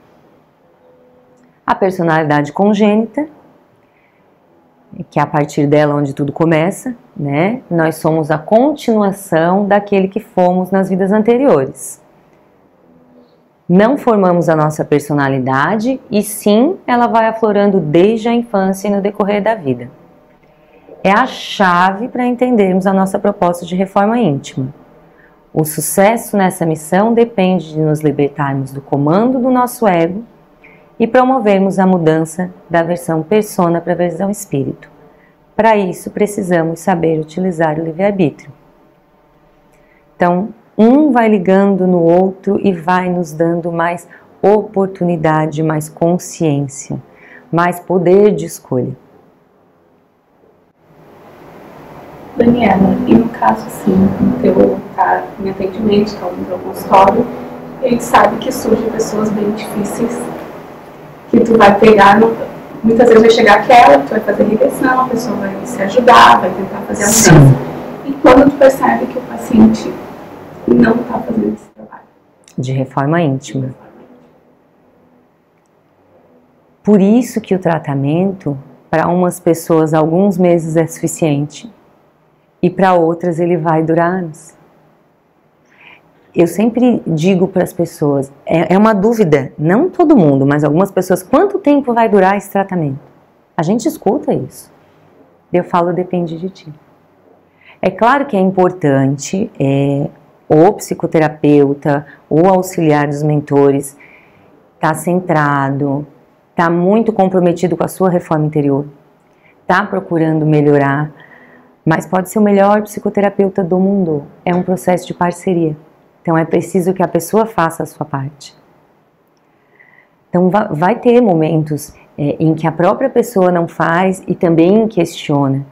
A personalidade congênita, que é a partir dela onde tudo começa, né? Nós somos a continuação daquele que fomos nas vidas anteriores. Não formamos a nossa personalidade, e sim, ela vai aflorando desde a infância e no decorrer da vida. É a chave para entendermos a nossa proposta de reforma íntima. O sucesso nessa missão depende de nos libertarmos do comando do nosso ego e promovermos a mudança da versão persona para a versão espírito. Para isso, precisamos saber utilizar o livre-arbítrio. Então, um vai ligando no outro e vai nos dando mais oportunidade, mais consciência, mais poder de escolha. Daniela, e no caso assim, eu tá em atendimento, está no meu consultório, e a gente sabe que surgem pessoas bem difíceis, que tu vai pegar, muitas vezes vai chegar aquela, tu vai fazer regressão, a pessoa vai se ajudar, vai tentar fazer a mudança. E quando tu percebe que o paciente não está fazendo esse trabalho. De reforma íntima. Por isso que o tratamento, para umas pessoas, alguns meses é suficiente. E para outras ele vai durar anos. Eu sempre digo para as pessoas, é uma dúvida, não todo mundo, mas algumas pessoas, quanto tempo vai durar esse tratamento? A gente escuta isso. Eu falo, depende de ti. É claro que é importante, o psicoterapeuta, o auxiliar dos mentores, tá centrado, tá muito comprometido com a sua reforma interior, tá procurando melhorar, mas pode ser o melhor psicoterapeuta do mundo. É um processo de parceria. Então é preciso que a pessoa faça a sua parte. Então vai ter momentos em que a própria pessoa não faz e também questiona.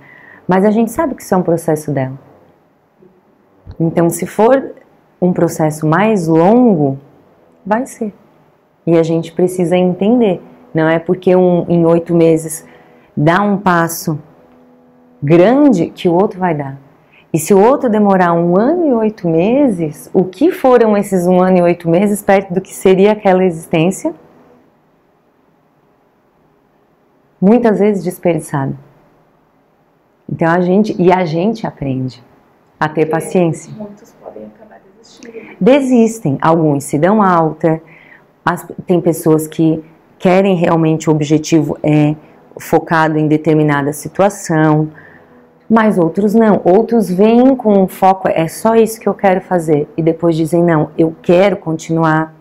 Mas a gente sabe que isso é um processo dela. Então se for um processo mais longo, vai ser. E a gente precisa entender. Não é porque em 8 meses dá um passo grande que o outro vai dar. E se o outro demorar 1 ano e 8 meses, o que foram esses 1 ano e 8 meses perto do que seria aquela existência? Muitas vezes desperdiçada. Então a gente aprende a ter paciência. Muitos podem acabar desistindo. Desistem, alguns se dão alta, tem pessoas que querem realmente o objetivo focado em determinada situação, mas outros não. Outros vêm com um foco, é só isso que eu quero fazer, e depois dizem, não, eu quero continuar.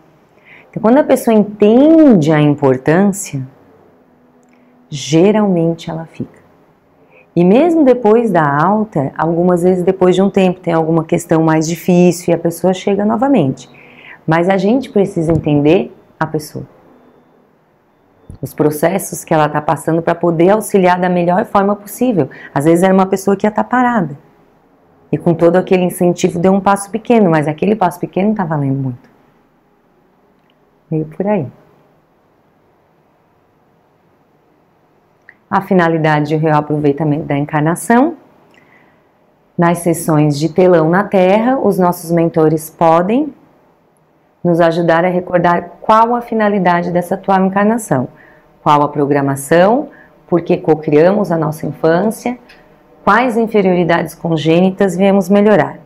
Então, quando a pessoa entende a importância, geralmente ela fica. E mesmo depois da alta, algumas vezes depois de um tempo, tem alguma questão mais difícil e a pessoa chega novamente. Mas a gente precisa entender a pessoa, os processos que ela está passando para poder auxiliar da melhor forma possível. Às vezes era uma pessoa que ia estar parada e com todo aquele incentivo deu um passo pequeno, mas aquele passo pequeno está valendo muito. Meio por aí. A finalidade e o reaproveitamento da encarnação. Nas sessões de telão na Terra, os nossos mentores podem nos ajudar a recordar qual a finalidade dessa atual encarnação, qual a programação, por que co-criamos a nossa infância, quais inferioridades congênitas viemos melhorar,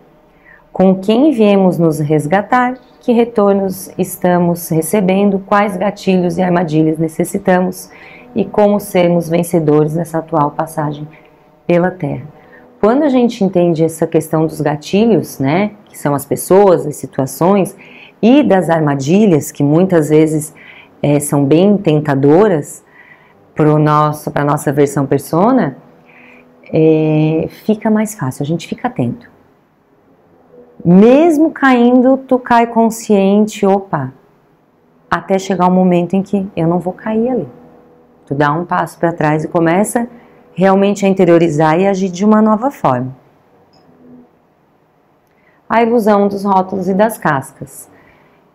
com quem viemos nos resgatar, que retornos estamos recebendo, quais gatilhos e armadilhas necessitamos e como sermos vencedores nessa atual passagem pela Terra. Quando a gente entende essa questão dos gatilhos, né, que são as pessoas, as situações, e das armadilhas, que muitas vezes são bem tentadoras para a nossa versão persona, fica mais fácil, a gente fica atento. Mesmo caindo, tu cai consciente, opa, até chegar um momento em que eu não vou cair ali. Tu dá um passo para trás e começa realmente a interiorizar e agir de uma nova forma. A ilusão dos rótulos e das cascas.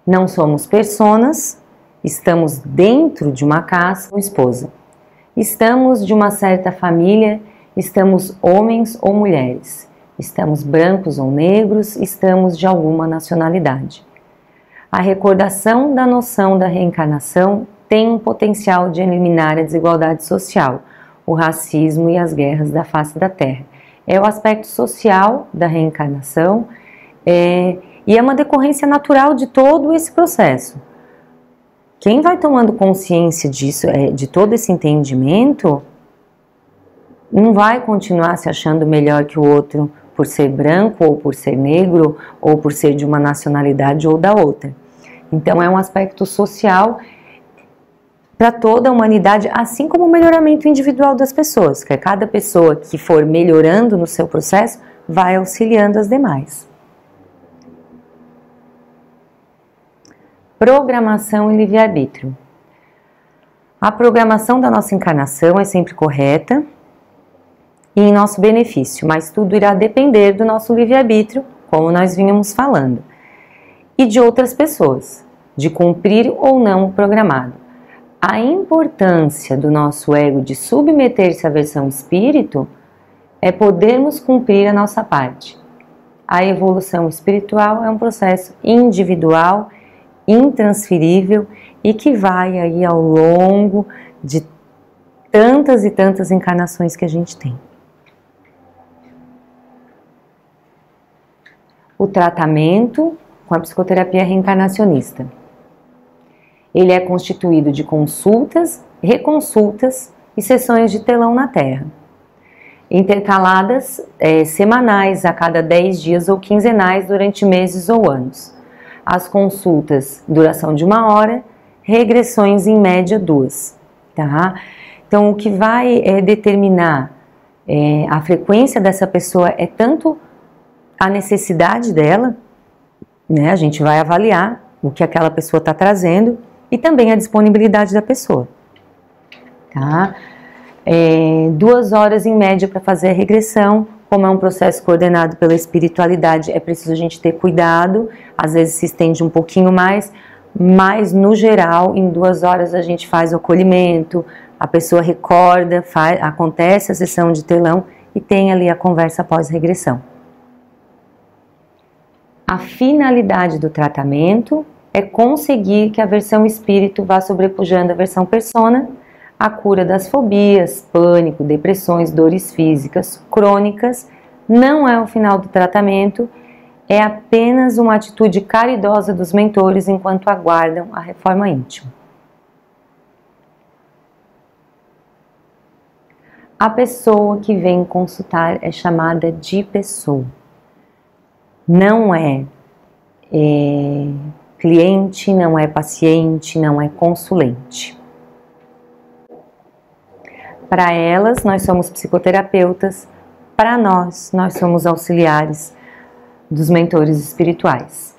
Não somos personas, estamos dentro de uma casca ou esposa. Estamos de uma certa família, estamos homens ou mulheres. Estamos brancos ou negros, estamos de alguma nacionalidade. A recordação da noção da reencarnação tem um potencial de eliminar a desigualdade social, o racismo e as guerras da face da Terra. É o aspecto social da reencarnação e é uma decorrência natural de todo esse processo. Quem vai tomando consciência disso, de todo esse entendimento, não vai continuar se achando melhor que o outro por ser branco ou por ser negro ou por ser de uma nacionalidade ou da outra. Então é um aspecto social para toda a humanidade, assim como o melhoramento individual das pessoas, que cada pessoa que for melhorando no seu processo vai auxiliando as demais. Programação e livre-arbítrio. A programação da nossa encarnação é sempre correta e em nosso benefício, mas tudo irá depender do nosso livre-arbítrio, como nós vínhamos falando, e de outras pessoas, de cumprir ou não o programado. A importância do nosso ego de submeter-se à versão espírito é podermos cumprir a nossa parte. A evolução espiritual é um processo individual, intransferível e que vai aí ao longo de tantas e tantas encarnações que a gente tem. O tratamento com a psicoterapia reencarnacionista. Ele é constituído de consultas, reconsultas e sessões de telão na Terra, intercaladas semanais a cada 10 dias ou quinzenais durante meses ou anos. As consultas, duração de 1 hora, regressões em média 2. Tá? Então, o que vai determinar a frequência dessa pessoa é tanto a necessidade dela, né? A gente vai avaliar o que aquela pessoa está trazendo, e também a disponibilidade da pessoa. Tá? 2 horas em média para fazer a regressão. Como é um processo coordenado pela espiritualidade, é preciso a gente ter cuidado, às vezes se estende um pouquinho mais, mas no geral, em 2 horas a gente faz o acolhimento, a pessoa recorda, acontece a sessão de telão e tem ali a conversa pós-regressão. A finalidade do tratamento é conseguir que a versão espírito vá sobrepujando a versão persona, a cura das fobias, pânico, depressões, dores físicas crônicas não é o final do tratamento, é apenas uma atitude caridosa dos mentores enquanto aguardam a reforma íntima. A pessoa que vem consultar é chamada de pessoa. Não é cliente, não é paciente, não é consulente. Para elas, nós somos psicoterapeutas, para nós somos auxiliares dos mentores espirituais,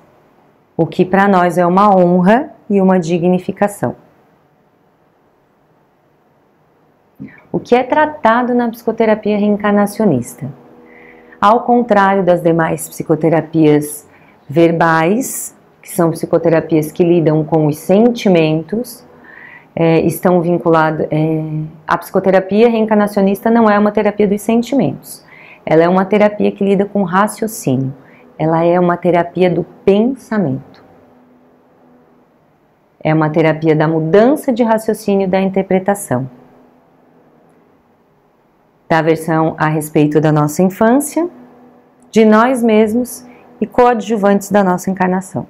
o que para nós é uma honra e uma dignificação. O que é tratado na psicoterapia reencarnacionista? Ao contrário das demais psicoterapias verbais, que são psicoterapias que lidam com os sentimentos, estão vinculados. A psicoterapia reencarnacionista não é uma terapia dos sentimentos, ela é uma terapia que lida com raciocínio, ela é uma terapia do pensamento. É uma terapia da mudança de raciocínio e da interpretação. Da versão a respeito da nossa infância, de nós mesmos e coadjuvantes da nossa encarnação,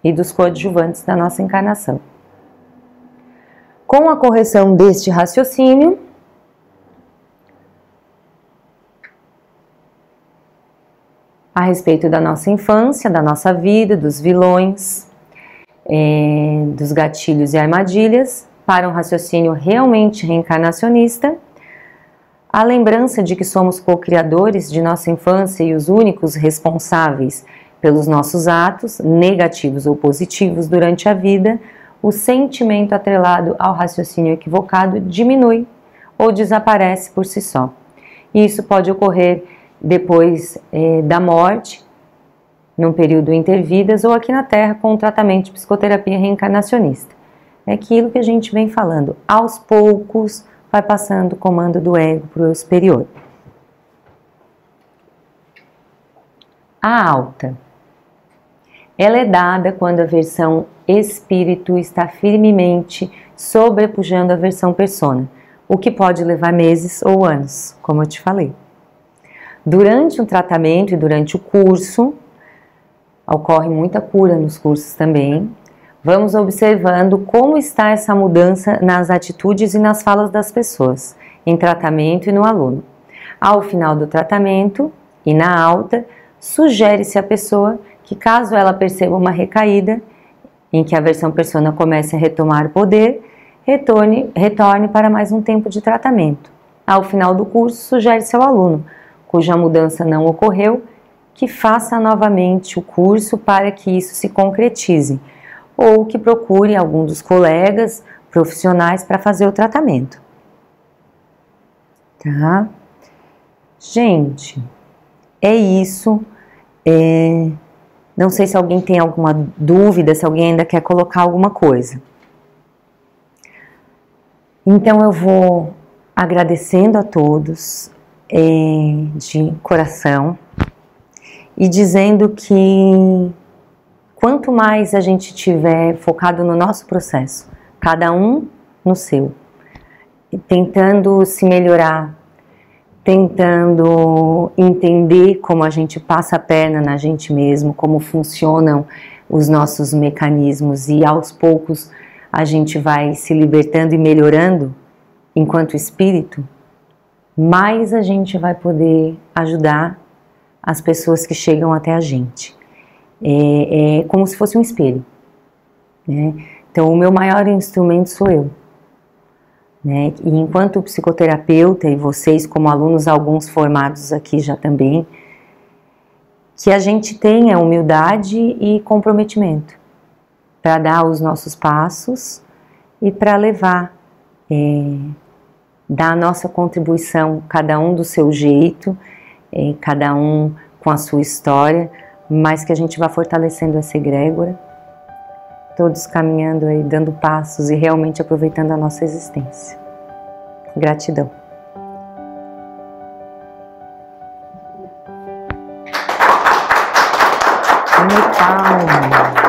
e dos coadjuvantes da nossa encarnação. Com a correção deste raciocínio, a respeito da nossa infância, da nossa vida, dos vilões, dos gatilhos e armadilhas, para um raciocínio realmente reencarnacionista, a lembrança de que somos co-criadores de nossa infância e os únicos responsáveis pelos nossos atos, negativos ou positivos, durante a vida, o sentimento atrelado ao raciocínio equivocado diminui ou desaparece por si só. E isso pode ocorrer depois da morte, num período intervidas, ou aqui na Terra com o tratamento de psicoterapia reencarnacionista. É aquilo que a gente vem falando, aos poucos vai passando o comando do ego para o eu superior. A alta. Ela é dada quando a versão espírito está firmemente sobrepujando a versão persona, o que pode levar meses ou anos, como eu te falei. Durante um tratamento e durante o curso, ocorre muita cura nos cursos também, vamos observando como está essa mudança nas atitudes e nas falas das pessoas, em tratamento e no aluno. Ao final do tratamento e na alta, sugere-se à pessoa que, caso ela perceba uma recaída, em que a versão persona comece a retomar o poder, retorne para mais um tempo de tratamento. Ao final do curso, sugere-se ao aluno, cuja mudança não ocorreu, que faça novamente o curso para que isso se concretize, ou que procure algum dos colegas profissionais para fazer o tratamento. Tá? Gente, é isso. Não sei se alguém tem alguma dúvida, se alguém ainda quer colocar alguma coisa. Então eu vou agradecendo a todos de coração e dizendo que quanto mais a gente tiver focado no nosso processo, cada um no seu, tentando se melhorar, tentando entender como a gente passa a perna na gente mesmo, como funcionam os nossos mecanismos e aos poucos a gente vai se libertando e melhorando enquanto espírito, mais a gente vai poder ajudar as pessoas que chegam até a gente. É como se fosse um espelho, né? Então o meu maior instrumento sou eu, né? E enquanto psicoterapeuta e vocês como alunos, alguns formados aqui já também, que a gente tenha humildade e comprometimento para dar os nossos passos e para levar, dar a nossa contribuição, cada um do seu jeito, cada um com a sua história, mas que a gente vá fortalecendo essa egrégora, todos caminhando aí, dando passos e realmente aproveitando a nossa existência. Gratidão. Calma.